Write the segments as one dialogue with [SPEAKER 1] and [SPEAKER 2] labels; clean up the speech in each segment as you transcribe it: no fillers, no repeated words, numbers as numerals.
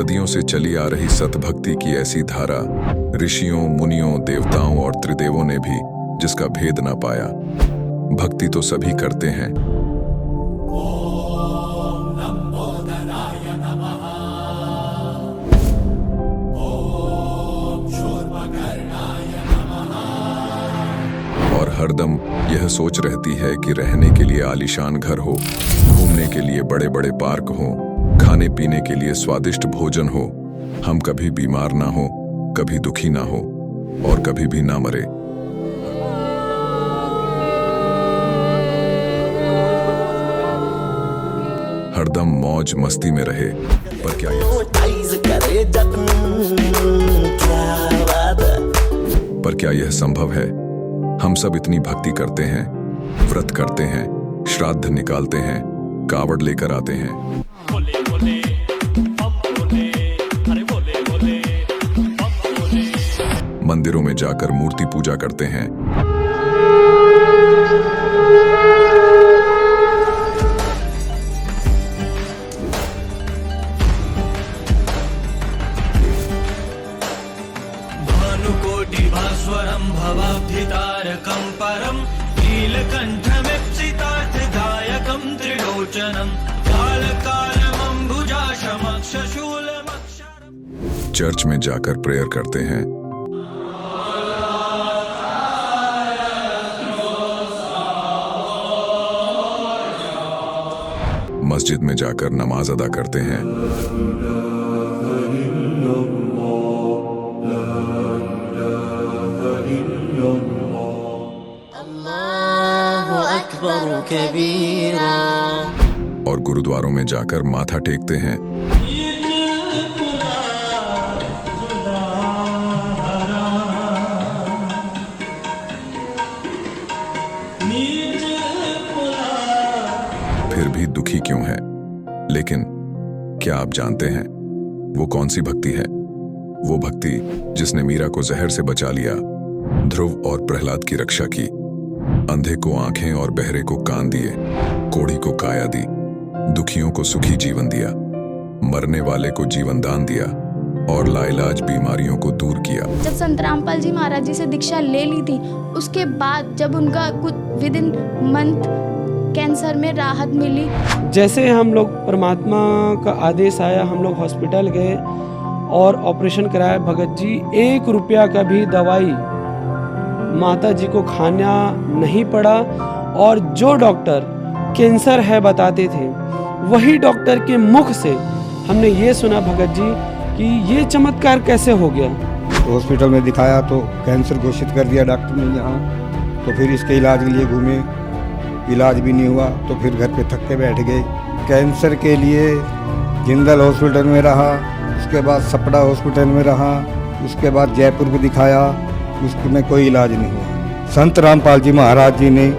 [SPEAKER 1] सदियों से चली आ रही सतभक्ति की ऐसी धारा, ऋषियों, मुनियों, देवताओं और त्रिदेवों ने भी जिसका भेद ना पाया। भक्ति तो सभी करते हैं, और हरदम यह सोच रहती है कि रहने के लिए आलीशान घर हो, घूमने के लिए बड़े बड़े पार्क हो, खाने पीने के लिए स्वादिष्ट भोजन हो, हम कभी बीमार ना हो, कभी दुखी ना हो और कभी भी ना मरे। हरदम मौज मस्ती में रहे। पर क्या यह संभव है? हम सब इतनी भक्ति करते हैं, व्रत करते हैं, श्राद्ध निकालते हैं, कावड़ लेकर आते हैं, मंदिरों में जाकर मूर्ति पूजा करते हैं,
[SPEAKER 2] भानुकोटिभास्वरं भवाब्धितारकं परं नीलकण्ठमीप्सितार्थदायकं त्रिलोचनं कालकालमम्बुजाशमक्षशूलमक्षरम्।
[SPEAKER 1] चर्च में जाकर प्रेयर करते हैं, मस्जिद में जाकर नमाज अदा करते हैं,
[SPEAKER 3] अल्लाहु अकबर कबीरा,
[SPEAKER 1] और गुरुद्वारों में जाकर माथा टेकते हैं, फिर भी दुखी क्यों है? लेकिन क्या आप जानते हैं वो कौन सी भक्ति है? वो भक्ति जिसने मीरा को जहर से बचा लिया, ध्रुव और प्रहलाद की रक्षा की, अंधे को आंखें और बहरे को कान दिए, कोढ़ी को काया दी, दुखियों को सुखी जीवन दिया, मरने वाले को जीवन दान दिया और लाइलाज बीमारियों को दूर किया।
[SPEAKER 4] जब संत रामपाल जी महाराज जी से दीक्षा ले ली थी, उसके बाद जब उनका कुछ विद इन मंथ कैंसर में राहत मिली।
[SPEAKER 5] जैसे हम लोग परमात्मा का आदेश आया, हम लोग हॉस्पिटल गए और ऑपरेशन कराया। भगत जी 1 रुपया का भी दवाई माता जी को खाना नहीं पड़ा, और जो डॉक्टर कैंसर है बताते थे, वही डॉक्टर के मुख से हमने ये सुना भगत जी कि ये चमत्कार कैसे हो गया।
[SPEAKER 6] तो हॉस्पिटल में दिखाया तो कैंसर घोषित कर दिया डॉक्टर ने यहाँ। तो फिर इसके इलाज के लिए घूमे, इलाज भी नहीं हुआ, तो फिर घर पे थक के बैठ गए। कैंसर के लिए जिंदल हॉस्पिटल में रहा, उसके बाद सपड़ा हॉस्पिटल में रहा, उसके बाद जयपुर को दिखाया, उसमें कोई इलाज नहीं हुआ। संत रामपाल जी महाराज जी ने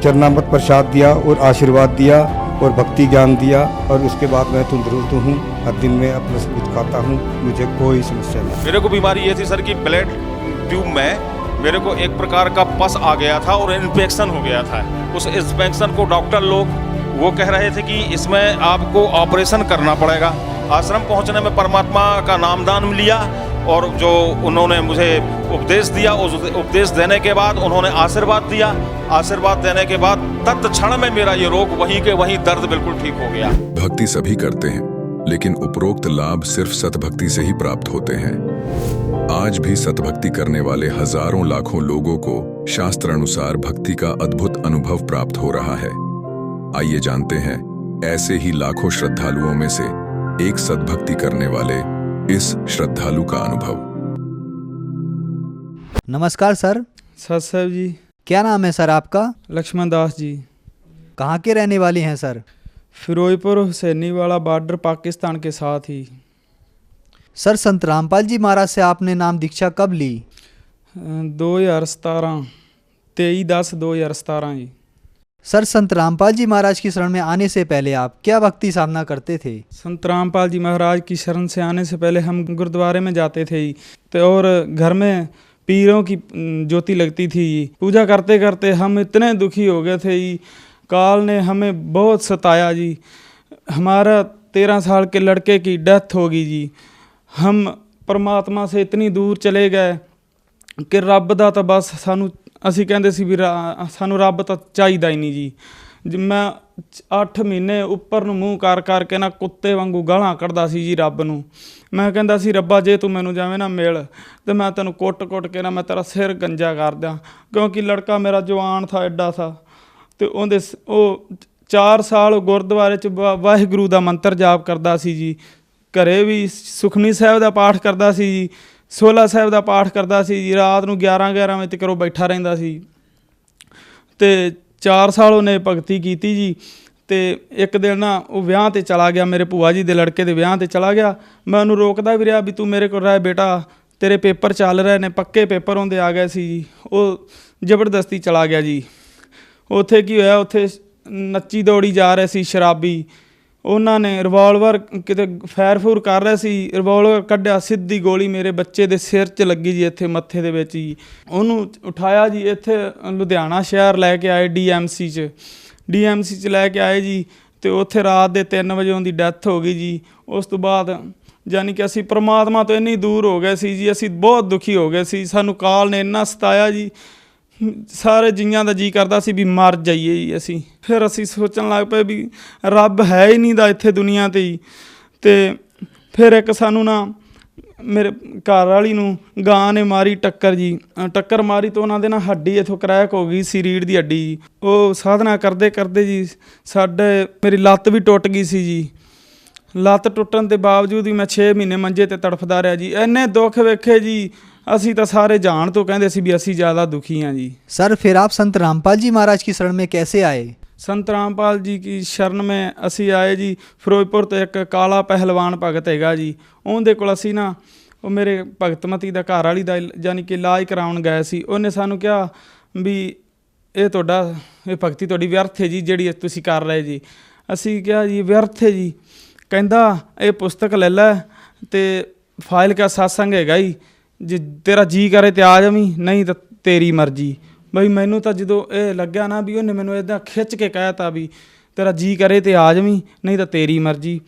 [SPEAKER 6] चरणामृत प्रसाद दिया और आशीर्वाद दिया और भक्ति ज्ञान दिया, और उसके बाद मैं तंदुरुस्त हूँ। हर दिन में अपना सब कुछ खाता हूँ, मुझे कोई समस्या नहीं।
[SPEAKER 7] मेरे को बीमारी ये थी सर कि ब्लड ट्यूब में मेरे को एक प्रकार का पस आ गया था और इन्फेक्शन हो गया था। उस इन्फेक्शन को डॉक्टर लोग वो कह रहे थे कि इसमें आपको ऑपरेशन करना पड़ेगा। आश्रम पहुंचने में परमात्मा का नामदान लिया और जो उन्होंने मुझे उपदेश दिया, उस उपदेश देने के बाद उन्होंने आशीर्वाद दिया। आशीर्वाद देने के बाद तत्क्षण में मेरा ये रोग वहीं के वहीं दर्द बिल्कुल ठीक हो गया।
[SPEAKER 1] भक्ति सभी करते हैं, लेकिन उपरोक्त लाभ सिर्फ सतभक्ति से ही प्राप्त होते हैं। आज भी सतभक्ति करने वाले हजारों लाखों लोगों को शास्त्र अनुसार भक्ति का अद्भुत अनुभव प्राप्त हो रहा है। आइए जानते हैं ऐसे ही लाखों श्रद्धालुओं में से एक सतभक्ति करने वाले इस श्रद्धालु का अनुभव।
[SPEAKER 8] नमस्कार सर।
[SPEAKER 5] सर जी।
[SPEAKER 8] क्या नाम है सर आपका?
[SPEAKER 5] लक्ष्मण दास जी।
[SPEAKER 8] कहाँ के रहने वाले हैं सर?
[SPEAKER 5] फिरोजपुर हुसैनीवाला बॉर्डर पाकिस्तान के साथ ही।
[SPEAKER 8] सर संत रामपाल जी महाराज से आपने नाम दीक्षा कब ली?
[SPEAKER 5] 2017 23/10/2017 जी।
[SPEAKER 8] सर संत रामपाल जी महाराज की शरण में आने से पहले आप क्या भक्ति साधना करते थे?
[SPEAKER 5] संत रामपाल जी महाराज की शरण से आने से पहले हम गुरुद्वारे में जाते थे तो, और घर में पीरों की ज्योति लगती थी। पूजा करते करते हम इतने दुखी हो गए थे, काल ने हमें बहुत सताया जी। हमारा
[SPEAKER 9] 13 साल के लड़के की डेथ हो गई जी। हम परमात्मा से इतनी दूर चले गए कि रब ਦਾ ਤਾਂ ਬਸ ਸਾਨੂੰ ਅਸੀਂ ਕਹਿੰਦੇ ਸੀ ਵੀ ਸਾਨੂੰ ਰੱਬ ਤਾਂ ਚਾਹੀਦਾ ਹੀ ਨਹੀਂ ਜੀ। ਮੈਂ 8 ਮਹੀਨੇ ਉੱਪਰ ਨੂੰ ਮੂੰਹ ਕਰ ਕਰਕੇ ਨਾ ਕੁੱਤੇ ਵਾਂਗੂ ਗਾਲਾਂ ਕੱਢਦਾ ਸੀ ਜੀ ਰੱਬ ਨੂੰ। ਮੈਂ ਕਹਿੰਦਾ ਸੀ ਰੱਬਾ ਜੇ ਤੂੰ ਮੈਨੂੰ ਜਾਵੇਂ ਨਾ ਮਿਲ ਤੇ ਮੈਂ ਤੈਨੂੰ ਕੁੱਟ ਕੇ ਨਾ ਮੈਂ ਤੇਰਾ ਸਿਰ ਗੰਜਾ ਕਰ ਦਿਆਂ, ਕਿਉਂਕਿ ਲੜਕਾ ਮੇਰਾ ਜਵਾਨ ਥਾ ਐਡਾ ਸਾ। ਤੇ ਉਹਦੇ ਉਹ 4 ਸਾਲ ਗੁਰਦੁਆਰੇ 'ਚ ਵਾਹਿਗੁਰੂ ਦਾ ਮੰਤਰ ਜਾਪ ਕਰਦਾ ਸੀ ਜੀ। ਘਰੇ ਵੀ ਸੁਖਮਨੀ ਸਾਹਿਬ ਦਾ ਪਾਠ ਕਰਦਾ ਸੀ ਜੀ, 16 ਸਾਹਿਬ ਦਾ ਪਾਠ ਕਰਦਾ ਸੀ ਜੀ। ਰਾਤ ਨੂੰ 11 ਵਜੇ ਤੱਕ ਉਹ ਬੈਠਾ ਰਹਿੰਦਾ ਸੀ। ਤੇ 4 ਸਾਲ ਉਹਨੇ ਭਗਤੀ ਕੀਤੀ ਜੀ। ਤੇ ਇੱਕ ਦਿਨ ਨਾ ਉਹ ਵਿਆਹ 'ਤੇ ਚਲਾ ਗਿਆ, ਮੇਰੇ ਭੂਆ ਜੀ ਦੇ ਲੜਕੇ ਦੇ ਵਿਆਹ 'ਤੇ ਚਲਾ ਗਿਆ। ਮੈਂ ਉਹਨੂੰ ਰੋਕਦਾ ਵੀ ਰਿਹਾ ਵੀ ਤੂੰ ਮੇਰੇ ਕੋਲ ਰਹਿ ਬੇਟਾ, ਤੇਰੇ ਪੇਪਰ ਚੱਲ ਰਹੇ ਨੇ, ਪੱਕੇ ਪੇਪਰ ਉਹਦੇ ਆ ਗਏ ਸੀ ਜੀ। ਉਹ ਜ਼ਬਰਦਸਤੀ ਚਲਾ ਗਿਆ ਜੀ। ਉੱਥੇ ਕੀ ਹੋਇਆ, ਉੱਥੇ ਨੱਚੀ ਦੌੜੀ ਜਾ ਰਹੇ ਸੀ ਸ਼ਰਾਬੀ। ਉਹਨਾਂ ਨੇ ਰਿਵਾਲਵਰ ਕਿਤੇ ਫੈਰ ਫੂਰ ਕਰ ਰਿਹਾ ਸੀ, ਰਿਵਾਲਵਰ ਕੱਢਿਆ, ਸਿੱਧੀ ਗੋਲੀ ਮੇਰੇ ਬੱਚੇ ਦੇ ਸਿਰ 'ਚ ਲੱਗੀ ਜੀ, ਇੱਥੇ ਮੱਥੇ ਦੇ ਵਿੱਚ ਜੀ। ਉਹਨੂੰ ਉਠਾਇਆ ਜੀ, ਇੱਥੇ ਲੁਧਿਆਣਾ ਸ਼ਹਿਰ ਲੈ ਕੇ ਆਏ ਡੀਐਮਸੀ 'ਚ ਲੈ ਕੇ ਆਏ ਜੀ। ਅਤੇ ਉੱਥੇ ਰਾਤ ਦੇ 3 ਵਜੇ ਉਹਦੀ ਡੈਥ ਹੋ ਗਈ ਜੀ। ਉਸ ਤੋਂ ਬਾਅਦ ਯਾਨੀ ਕਿ ਅਸੀਂ ਪਰਮਾਤਮਾ ਤੋਂ ਇੰਨੀ ਦੂਰ ਹੋ ਗਏ ਸੀ ਜੀ, ਅਸੀਂ ਬਹੁਤ ਦੁਖੀ ਹੋ ਗਏ ਸੀ। ਸਾਨੂੰ ਕਾਲ ਨੇ ਇੰਨਾ ਸਤਾਇਆ ਜੀ, ਸਾਰੇ ਜੀਆਂ ਦਾ ਜੀ ਕਰਦਾ ਸੀ ਵੀ ਮਰ ਜਾਈਏ ਜੀ ਅਸੀਂ। ਫਿਰ ਅਸੀਂ ਸੋਚਣ ਲੱਗ ਪਏ ਵੀ ਰੱਬ ਹੈ ਹੀ ਨਹੀਂ ਦਾ ਇੱਥੇ ਦੁਨੀਆ 'ਤੇ ਹੀ। ਅਤੇ ਫਿਰ ਇੱਕ ਸਾਨੂੰ ਨਾ ਮੇਰੇ ਘਰ ਵਾਲੀ ਨੂੰ ਗਾਂ ਨੇ ਮਾਰੀ ਟੱਕਰ ਜੀ। ਟੱਕਰ ਮਾਰੀ ਤਾਂ ਉਹਨਾਂ ਦੇ ਨਾ ਹੱਡੀ ਇੱਥੋਂ ਕਰੈਕ ਹੋ ਗਈ ਸੀ, ਰੀੜ੍ਹ ਦੀ ਹੱਡੀ ਜੀ। ਉਹ ਸਾਧਨਾ ਕਰਦੇ ਜੀ ਮੇਰੀ ਲੱਤ ਵੀ ਟੁੱਟ ਗਈ ਸੀ ਜੀ। ਲੱਤ ਟੁੱਟਣ ਦੇ ਬਾਵਜੂਦ ਵੀ ਮੈਂ 6 ਮਹੀਨੇ ਮੰਜੇ 'ਤੇ ਤੜਫਦਾ ਰਿਹਾ ਜੀ। ਇੰਨੇ ਦੁੱਖ ਵੇਖੇ ਜੀ, ਅਸੀਂ ਤਾਂ ਸਾਰੇ ਜਾਣ ਤੋਂ ਕਹਿੰਦੇ ਸੀ ਵੀ ਅਸੀਂ ਜ਼ਿਆਦਾ ਦੁਖੀ ਹਾਂ ਜੀ।
[SPEAKER 8] सर फिर आप संत रामपाल जी महाराज की शरण में कैसे आए?
[SPEAKER 9] संत रामपाल जी की शरण में ਅਸੀਂ ਆਏ ਜੀ। ਫਿਰੋਜ਼ਪੁਰ ਤੋਂ ਇੱਕ ਕਾਲਾ ਪਹਿਲਵਾਨ ਭਗਤ ਹੈਗਾ ਜੀ, ਉਹਦੇ ਕੋਲ ਅਸੀਂ ਨਾ ਉਹ ਮੇਰੇ ਭਗਤਮਤੀ ਦਾ ਘਰ ਵਾਲੀ ਦਾ ਯਾਨੀ ਕਿ ਇਲਾਜ ਕਰਾਉਣ ਗਏ ਸੀ। ਉਹਨੇ ਸਾਨੂੰ ਕਿਹਾ ਵੀ ਇਹ ਭਗਤੀ ਤੁਹਾਡੀ ਵਿਅਰਥ ਹੈ ਜੀ, ਜਿਹੜੀ ਤੁਸੀਂ ਕਰ ਰਹੇ ਜੀ। ਅਸੀਂ ਕਿਹਾ ਜੀ ਵਿਅਰਥ ਹੈ ਜੀ। ਕਹਿੰਦਾ ਇਹ ਪੁਸਤਕ ਲੈ ਲੈ ਅਤੇ ਫਾਈਲ ਕਾ ਸਤਸੰਗ ਹੈਗਾ ਜੀ, ਜੇ ਤੇਰਾ ਜੀ ਕਰੇ ਤੇ ਆ ਜਾਵੀਂ, ਨਹੀਂ ਤਾਂ ਤੇਰੀ ਮਰਜ਼ੀ। ਬਈ ਮੈਨੂੰ ਤਾਂ ਜਦੋਂ ਇਹ ਲੱਗਿਆ ਨਾ ਵੀ ਉਹਨੇ ਮੈਨੂੰ ਇੱਦਾਂ ਖਿੱਚ ਕੇ ਕਹਿ ਤਾ ਵੀ ਤੇਰਾ ਜੀ ਕਰੇ ਤੇ ਆ ਜਾਵੀਂ, ਨਹੀਂ ਤਾਂ ਤੇਰੀ ਮਰਜ਼ੀ।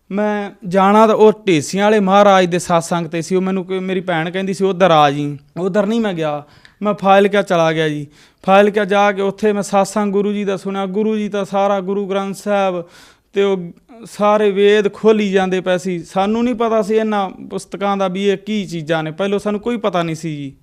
[SPEAKER 9] ਮੈਂ ਜਾਣਾ ਤਾਂ ਉਹ ਢੇਸੀਆਂ ਵਾਲੇ ਮਹਾਰਾਜ ਦੇ ਸਤਸੰਗ 'ਤੇ ਸੀ। ਉਹ ਮੈਨੂੰ ਮੇਰੀ ਭੈਣ ਕਹਿੰਦੀ ਸੀ ਉੱਧਰ ਆ ਜੀ, ਉੱਧਰ ਨਹੀਂ ਮੈਂ ਗਿਆ। ਮੈਂ ਫਾਜ਼ਿਲਕਾ ਚਲਾ ਗਿਆ ਜੀ। ਫਾਜ਼ਿਲਕਾ ਜਾ ਕੇ ਉੱਥੇ ਮੈਂ ਸਤਸੰਗ ਗੁਰੂ ਜੀ ਦਾ ਸੁਣਿਆ। ਗੁਰੂ ਜੀ ਤਾਂ ਸਾਰਾ ਗੁਰੂ ਗ੍ਰੰਥ ਸਾਹਿਬ ਅਤੇ ਉਹ ਸਾਰੇ ਵੇਦ ਖੋਲ੍ਹੀ ਜਾਂਦੇ ਪਏ ਸੀ। ਸਾਨੂੰ ਨਹੀਂ ਪਤਾ ਸੀ ਇਹਨਾਂ ਪੁਸਤਕਾਂ ਦਾ ਵੀ ਇਹ ਕੀ ਚੀਜ਼ਾਂ ਨੇ, ਪਹਿਲੋਂ ਸਾਨੂੰ ਕੋਈ ਪਤਾ ਨਹੀਂ ਸੀ ਜੀ।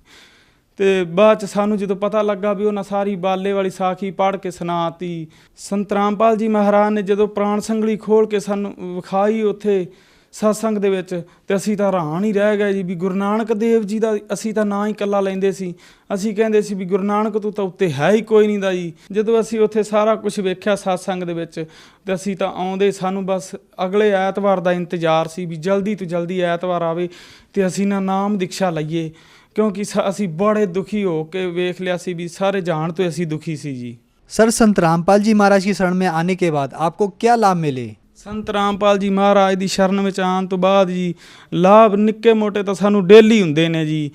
[SPEAKER 9] ਅਤੇ ਬਾਅਦ 'ਚ ਸਾਨੂੰ ਜਦੋਂ ਪਤਾ ਲੱਗਾ ਵੀ ਉਹਨਾਂ ਸਾਰੀ ਬਾਲੇ ਵਾਲੀ ਸਾਖੀ ਪੜ੍ਹ ਕੇ ਸੁਣਾਤੀ। ਸੰਤ ਰਾਮਪਾਲ ਜੀ ਮਹਾਰਾਜ ਨੇ ਜਦੋਂ ਪ੍ਰਾਣ ਸੰਗਲੀ ਖੋਲ੍ਹ ਕੇ ਸਾਨੂੰ ਵਿਖਾਈ ਉੱਥੇ ਸਤਸੰਗ ਦੇ ਵਿੱਚ, ਅਤੇ ਅਸੀਂ ਤਾਂ ਹੈਰਾਨ ਹੀ ਰਹਿ ਗਏ ਜੀ ਵੀ ਗੁਰੂ ਨਾਨਕ ਦੇਵ ਜੀ ਦਾ ਅਸੀਂ ਤਾਂ ਨਾਂ ਹੀ ਇਕੱਲਾ ਲੈਂਦੇ ਸੀ। ਅਸੀਂ ਕਹਿੰਦੇ ਸੀ ਵੀ ਗੁਰੂ ਨਾਨਕ ਤੋਂ ਤਾਂ ਉੱਤੇ ਹੈ ਹੀ ਕੋਈ ਨਹੀਂ ਦਾ ਜੀ। ਜਦੋਂ ਅਸੀਂ ਉੱਥੇ ਸਾਰਾ ਕੁਝ ਵੇਖਿਆ ਸਤਸੰਗ ਦੇ ਵਿੱਚ, ਅਤੇ ਅਸੀਂ ਤਾਂ ਆਉਂਦੇ, ਸਾਨੂੰ ਬਸ ਅਗਲੇ ਐਤਵਾਰ ਦਾ ਇੰਤਜ਼ਾਰ ਸੀ ਵੀ ਜਲਦੀ ਤੋਂ ਜਲਦੀ ਐਤਵਾਰ ਆਵੇ ਅਤੇ ਅਸੀਂ ਨਾ ਨਾਮ ਦੀਕਸ਼ਾ ਲਈਏ, ਕਿਉਂਕਿ ਅਸੀਂ ਬੜੇ ਦੁਖੀ ਹੋ ਕੇ ਵੇਖ ਲਿਆ ਸੀ ਵੀ ਸਾਰੇ ਜਾਣ ਤੋਂ ਅਸੀਂ ਦੁਖੀ ਸੀ ਜੀ।
[SPEAKER 8] सर संत रामपाल जी महाराज की शरण में आने के बाद आपको क्या लाभ मिले?
[SPEAKER 9] ਸੰਤ ਰਾਮਪਾਲ ਜੀ ਮਹਾਰਾਜ ਦੀ ਸ਼ਰਨ ਵਿੱਚ ਆਉਣ ਤੋਂ ਬਾਅਦ ਜੀ ਲਾਭ ਨਿੱਕੇ ਮੋਟੇ ਤਾਂ ਸਾਨੂੰ ਡੇਲੀ ਹੁੰਦੇ ਨੇ ਜੀ।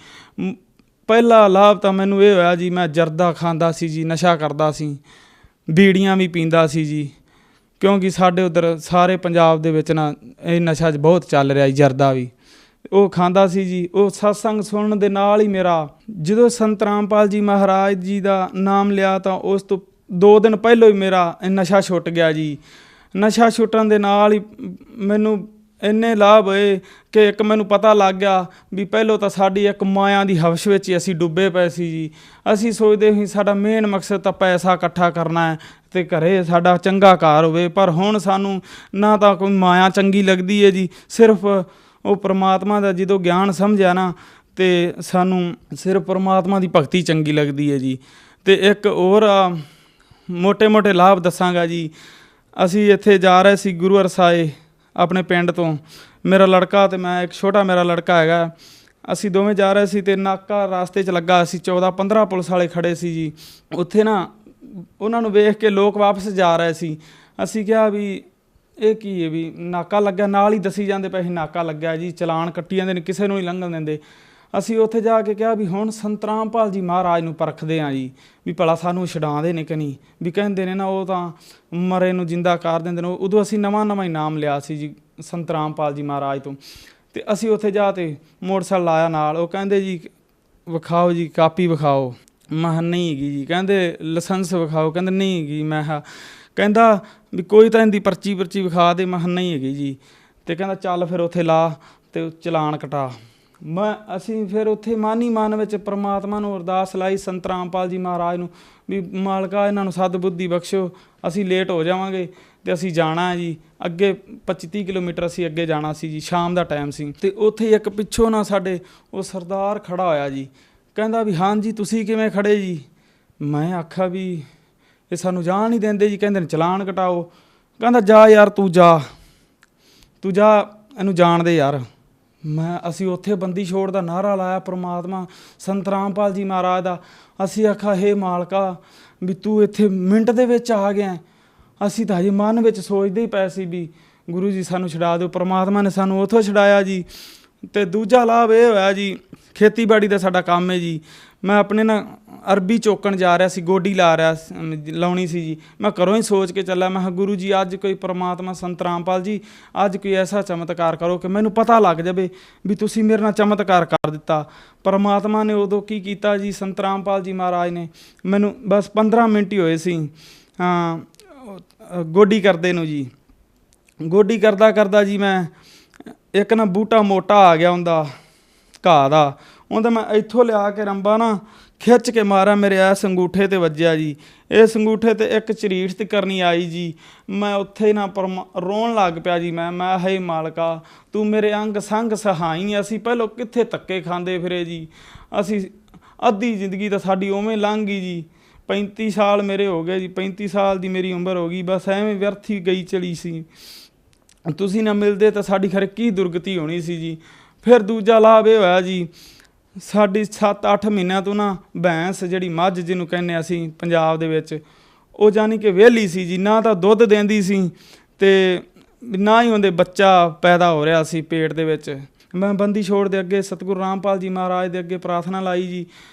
[SPEAKER 9] ਪਹਿਲਾ ਲਾਭ ਤਾਂ ਮੈਨੂੰ ਇਹ ਹੋਇਆ ਜੀ, ਮੈਂ ਜਰਦਾ ਖਾਂਦਾ ਸੀ ਜੀ, ਨਸ਼ਾ ਕਰਦਾ ਸੀ, ਬੀੜੀਆਂ ਵੀ ਪੀਂਦਾ ਸੀ ਜੀ। ਕਿਉਂਕਿ ਸਾਡੇ ਉੱਧਰ ਸਾਰੇ ਪੰਜਾਬ ਦੇ ਵਿੱਚ ਨਾ ਇਹ ਨਸ਼ਾ ਬਹੁਤ ਚੱਲ ਰਿਹਾ ਜੀ, ਜਰਦਾ ਵੀ ਉਹ ਖਾਂਦਾ ਸੀ ਜੀ। ਉਹ ਸਤਸੰਗ ਸੁਣਨ ਦੇ ਨਾਲ ਹੀ ਮੇਰਾ ਜਦੋਂ ਸੰਤ ਰਾਮਪਾਲ ਜੀ ਮਹਾਰਾਜ ਜੀ ਦਾ ਨਾਮ ਲਿਆ ਤਾਂ ਉਸ ਤੋਂ 2 ਦਿਨ ਪਹਿਲਾਂ ਹੀ ਮੇਰਾ ਨਸ਼ਾ ਛੁੱਟ ਗਿਆ ਜੀ। ਨਸ਼ਾ ਛੁੱਟਣ ਦੇ ਨਾਲ ਹੀ ਮੈਨੂੰ ਇੰਨੇ ਲਾਭ ਹੋਏ ਕਿ ਇੱਕ ਮੈਨੂੰ ਪਤਾ ਲੱਗ ਗਿਆ ਵੀ ਪਹਿਲੋਂ ਤਾਂ ਸਾਡੀ ਇੱਕ ਮਾਇਆ ਦੀ ਹਵਸ ਵਿੱਚ ਹੀ ਅਸੀਂ ਡੁੱਬੇ ਪਏ ਸੀ ਜੀ। ਅਸੀਂ ਸੋਚਦੇ ਸੀ ਸਾਡਾ ਮੇਨ ਮਕਸਦ ਤਾਂ ਪੈਸਾ ਇਕੱਠਾ ਕਰਨਾ ਹੈ ਅਤੇ ਘਰੇ ਸਾਡਾ ਚੰਗਾ ਘਰ ਹੋਵੇ, ਪਰ ਹੁਣ ਸਾਨੂੰ ਨਾ ਤਾਂ ਕੋਈ ਮਾਇਆ ਚੰਗੀ ਲੱਗਦੀ ਹੈ ਜੀ, ਸਿਰਫ ਉਹ ਪਰਮਾਤਮਾ ਦਾ ਜਦੋਂ ਗਿਆਨ ਸਮਝਿਆ ਨਾ ਅਤੇ ਸਾਨੂੰ ਸਿਰਫ ਪਰਮਾਤਮਾ ਦੀ ਭਗਤੀ ਚੰਗੀ ਲੱਗਦੀ ਹੈ ਜੀ। ਅਤੇ ਇੱਕ ਹੋਰ ਮੋਟੇ ਮੋਟੇ ਲਾਭ ਦੱਸਾਂਗਾ ਜੀ। ਅਸੀਂ ਇੱਥੇ ਜਾ ਰਹੇ ਸੀ ਗੁਰੂ ਅਰਸਾਏ ਆਪਣੇ ਪਿੰਡ ਤੋਂ, ਮੇਰਾ ਲੜਕਾ ਅਤੇ ਮੈਂ, ਇੱਕ ਛੋਟਾ ਮੇਰਾ ਲੜਕਾ ਹੈਗਾ। ਅਸੀਂ ਦੋਵੇਂ ਜਾ ਰਹੇ ਸੀ ਅਤੇ ਨਾਕਾ ਰਾਸਤੇ 'ਚ ਲੱਗਾ, ਅਸੀਂ 14-15 ਪੁਲਿਸ ਵਾਲੇ ਖੜ੍ਹੇ ਸੀ ਜੀ। ਉੱਥੇ ਨਾ ਉਹਨਾਂ ਨੂੰ ਵੇਖ ਕੇ ਲੋਕ ਵਾਪਸ ਜਾ ਰਹੇ ਸੀ। ਅਸੀਂ ਕਿਹਾ ਵੀ ਇਹ ਕੀ ਹੈ ਵੀ ਨਾਕਾ ਲੱਗਿਆ, ਨਾਲ ਹੀ ਦੱਸੀ ਜਾਂਦੇ ਪਏ ਸੀ ਨਾਕਾ ਲੱਗਿਆ ਜੀ, ਚਲਾਨ ਕੱਟੀ ਜਾਂਦੇ ਨੇ, ਕਿਸੇ ਨੂੰ ਨਹੀਂ ਲੰਘਣ ਦਿੰਦੇ। ਅਸੀਂ ਉੱਥੇ ਜਾ ਕੇ ਕਿਹਾ ਵੀ ਹੁਣ ਸੰਤ ਰਾਮਪਾਲ ਜੀ ਮਹਾਰਾਜ ਨੂੰ ਪਰਖਦੇ ਹਾਂ ਜੀ, ਵੀ ਭਲਾ ਸਾਨੂੰ ਛਡਾਉਂਦੇ ਨੇ ਕਿ ਨਹੀਂ। ਵੀ ਕਹਿੰਦੇ ਨੇ ਨਾ ਉਹ ਤਾਂ ਮਰੇ ਨੂੰ ਜਿੰਦਾ ਕਰ ਦਿੰਦੇ ਨੇ। ਉਦੋਂ ਅਸੀਂ ਨਵਾਂ ਹੀ ਨਾਮ ਲਿਆ ਸੀ ਜੀ ਸੰਤ ਰਾਮਪਾਲ ਜੀ ਮਹਾਰਾਜ ਤੋਂ। ਅਤੇ ਅਸੀਂ ਉੱਥੇ ਜਾ ਕੇ ਮੋਟਰਸਾਈਕਲ ਲਾਇਆ ਨਾਲ। ਉਹ ਕਹਿੰਦੇ ਜੀ ਵਿਖਾਓ ਜੀ ਕਾਪੀ ਵਿਖਾਓ। ਮੈਂ ਕਿਹਾ ਨਹੀਂ ਹੈਗੀ ਜੀ। ਕਹਿੰਦੇ ਲਾਇਸੈਂਸ ਵਿਖਾਓ। ਕਹਿੰਦੇ ਨਹੀਂ ਹੈਗੀ। ਮੈਂ ਕਿਹਾ ਕਹਿੰਦਾ ਵੀ ਕੋਈ ਤਾਂ ਇਹਦੀ ਪਰਚੀ ਵਿਖਾ ਦੇ। ਮੈਂ ਕਿਹਾ ਨਹੀਂ ਹੈਗੀ ਜੀ। ਅਤੇ ਕਹਿੰਦਾ ਚੱਲ ਫਿਰ ਉੱਥੇ ਲਾ ਅਤੇ ਚਲਾਨ ਕਟਾ। ਅਸੀਂ ਫਿਰ ਉੱਥੇ ਮਨ ਹੀ ਮਨ ਵਿੱਚ ਪਰਮਾਤਮਾ ਨੂੰ ਅਰਦਾਸ ਲਾਈ, ਸੰਤ ਰਾਮਪਾਲ ਜੀ ਮਹਾਰਾਜ ਨੂੰ, ਵੀ ਮਾਲਕਾ ਇਹਨਾਂ ਨੂੰ ਸਦਬੁੱਧੀ ਬਖਸ਼ੋ, ਅਸੀਂ ਲੇਟ ਹੋ ਜਾਵਾਂਗੇ ਅਤੇ ਅਸੀਂ ਜਾਣਾ ਜੀ ਅੱਗੇ 25-30 ਕਿਲੋਮੀਟਰ ਅਸੀਂ ਅੱਗੇ ਜਾਣਾ ਸੀ ਜੀ। ਸ਼ਾਮ ਦਾ ਟਾਈਮ ਸੀ ਅਤੇ ਉੱਥੇ ਇੱਕ ਪਿੱਛੋਂ ਨਾ ਸਾਡੇ ਉਹ ਸਰਦਾਰ ਖੜ੍ਹਾ ਹੋਇਆ ਜੀ। ਕਹਿੰਦਾ ਵੀ ਹਾਂਜੀ ਤੁਸੀਂ ਕਿਵੇਂ ਖੜ੍ਹੇ ਜੀ। ਮੈਂ ਆਖਿਆ ਵੀ ਇਹ ਸਾਨੂੰ ਜਾਣ ਨਹੀਂ ਦਿੰਦੇ ਜੀ। ਕਹਿੰਦੇ ਨੇ ਚਲਾਨ ਕਟਾਓ। ਕਹਿੰਦਾ ਜਾ ਯਾਰ ਤੂੰ ਜਾ ਇਹਨੂੰ ਜਾਣ ਦੇ ਯਾਰ। ਅਸੀਂ ਉੱਥੇ ਬੰਦੀ ਛੋੜ ਦਾ ਨਾਅਰਾ ਲਾਇਆ ਪਰਮਾਤਮਾ ਸੰਤ ਰਾਮਪਾਲ ਜੀ ਮਹਾਰਾਜ ਦਾ। ਅਸੀਂ ਆਖਿਆ ਹੇ ਮਾਲਕਾ ਵੀ ਤੂੰ ਇੱਥੇ ਮਿੰਟ ਦੇ ਵਿੱਚ ਆ ਗਿਆ। ਅਸੀਂ ਤਾਂ ਹਜੇ ਮਨ ਵਿੱਚ ਸੋਚਦੇ ਹੀ ਪਏ ਸੀ ਵੀ ਗੁਰੂ ਜੀ ਸਾਨੂੰ ਛਡਾ ਦਿਓ। ਪਰਮਾਤਮਾ ਨੇ ਸਾਨੂੰ ਉੱਥੋਂ ਛਡਾਇਆ ਜੀ। ਅਤੇ ਦੂਜਾ ਲਾਭ ਇਹ ਹੋਇਆ ਜੀ, ਖੇਤੀਬਾੜੀ ਦਾ ਸਾਡਾ ਕੰਮ ਹੈ ਜੀ। ਮੈਂ ਆਪਣੇ ਨਾ ਅਰਬੀ ਚੋਕਣ ਜਾ ਰਿਹਾ ਸੀ, ਗੋਡੀ ਲਾਉਣੀ ਸੀ ਜੀ। ਮੈਂ ਘਰੋਂ ਹੀ ਸੋਚ ਕੇ ਚੱਲਿਆ, ਮੈਂ ਕਿਹਾ ਗੁਰੂ ਜੀ ਅੱਜ ਕੋਈ ਪਰਮਾਤਮਾ ਸੰਤ ਰਾਮਪਾਲ ਜੀ ਅੱਜ ਕੋਈ ਐਸਾ ਚਮਤਕਾਰ ਕਰੋ ਕਿ ਮੈਨੂੰ ਪਤਾ ਲੱਗ ਜਾਵੇ ਵੀ ਤੁਸੀਂ ਮੇਰੇ ਨਾਲ ਚਮਤਕਾਰ ਕਰ ਦਿੱਤਾ। ਪਰਮਾਤਮਾ ਨੇ ਉਦੋਂ ਕੀ ਕੀਤਾ ਜੀ, ਸੰਤ ਰਾਮਪਾਲ ਜੀ ਮਹਾਰਾਜ ਨੇ ਮੈਨੂੰ ਬਸ 15 ਮਿੰਟ ਹੀ ਹੋਏ ਸੀ ਗੋਡੀ ਕਰਦੇ ਨੂੰ ਜੀ। ਗੋਡੀ ਕਰਦਾ ਜੀ ਮੈਂ ਇੱਕ ਨਾ ਬੂਟਾ ਮੋਟਾ ਆ ਗਿਆ ਉਹਦਾ ਘਾਹ ਦਾ। ਉਹਦਾ ਮੈਂ ਇੱਥੋਂ ਲਿਆ ਕੇ ਰੰਬਾ ਨਾ ਖਿੱਚ ਕੇ ਮਾਰਿਆ, ਮੇਰੇ ਇਸ ਅੰਗੂਠੇ 'ਤੇ ਵੱਜਿਆ ਜੀ। ਇਸ ਅੰਗੂਠੇ 'ਤੇ ਇੱਕ ਝਰੀਟ ਤੇ ਕਰਨੀ ਆਈ ਜੀ। ਮੈਂ ਉੱਥੇ ਨਾ ਰੋਣ ਲੱਗ ਪਿਆ ਜੀ। ਮੈਂ ਹੇ ਮਾਲਕਾ ਤੂੰ ਮੇਰੇ ਅੰਗ ਸੰਗ ਸਹਾਈ। ਅਸੀਂ ਪਹਿਲੋਂ ਕਿੱਥੇ ਧੱਕੇ ਖਾਂਦੇ ਫਿਰੇ ਜੀ। ਅਸੀਂ ਅੱਧੀ ਜ਼ਿੰਦਗੀ ਤਾਂ ਸਾਡੀ ਉਵੇਂ ਲੰਘ ਗਈ ਜੀ। 35 ਸਾਲ ਮੇਰੇ ਹੋ ਗਏ ਜੀ। 35 ਸਾਲ ਦੀ ਮੇਰੀ ਉਮਰ ਹੋ ਗਈ। ਬਸ ਐਵੇਂ ਵਿਅਰਥ ਹੀ ਗਈ ਚਲੀ ਸੀ। ਤੁਸੀਂ ਨਾ ਮਿਲਦੇ ਤਾਂ ਸਾਡੀ ਖਰੇ ਕੀ ਦੁਰਗਤੀ ਹੋਣੀ ਸੀ ਜੀ। ਫਿਰ ਦੂਜਾ ਲਾਭ ਇਹ ਹੋਇਆ ਜੀ, ਸਾਡੀ 7-8 ਮਹੀਨਿਆਂ ਤੋਂ ਨਾ ਭੈਂਸ ਜਿਹੜੀ ਮੱਝ ਜਿਹਨੂੰ ਕਹਿੰਦੇ ਅਸੀਂ ਪੰਜਾਬ ਦੇ ਵਿੱਚ, ਉਹ ਜਾਣੀ ਕਿ ਵਿਹਲੀ ਸੀ ਜੀ। ਨਾ ਤਾਂ ਦੁੱਧ ਦਿੰਦੀ ਸੀ ਅਤੇ ਨਾ ਹੀ ਉਹਦੇ ਬੱਚਾ ਪੈਦਾ ਹੋ ਰਿਹਾ ਸੀ ਪੇਟ ਦੇ ਵਿੱਚ। ਮੈਂ ਬੰਦੀ ਛੋੜ ਦੇ ਅੱਗੇ ਸਤਿਗੁਰੂ ਰਾਮਪਾਲ ਜੀ ਮਹਾਰਾਜ ਦੇ ਅੱਗੇ ਪ੍ਰਾਰਥਨਾ ਲਾਈ ਜੀ,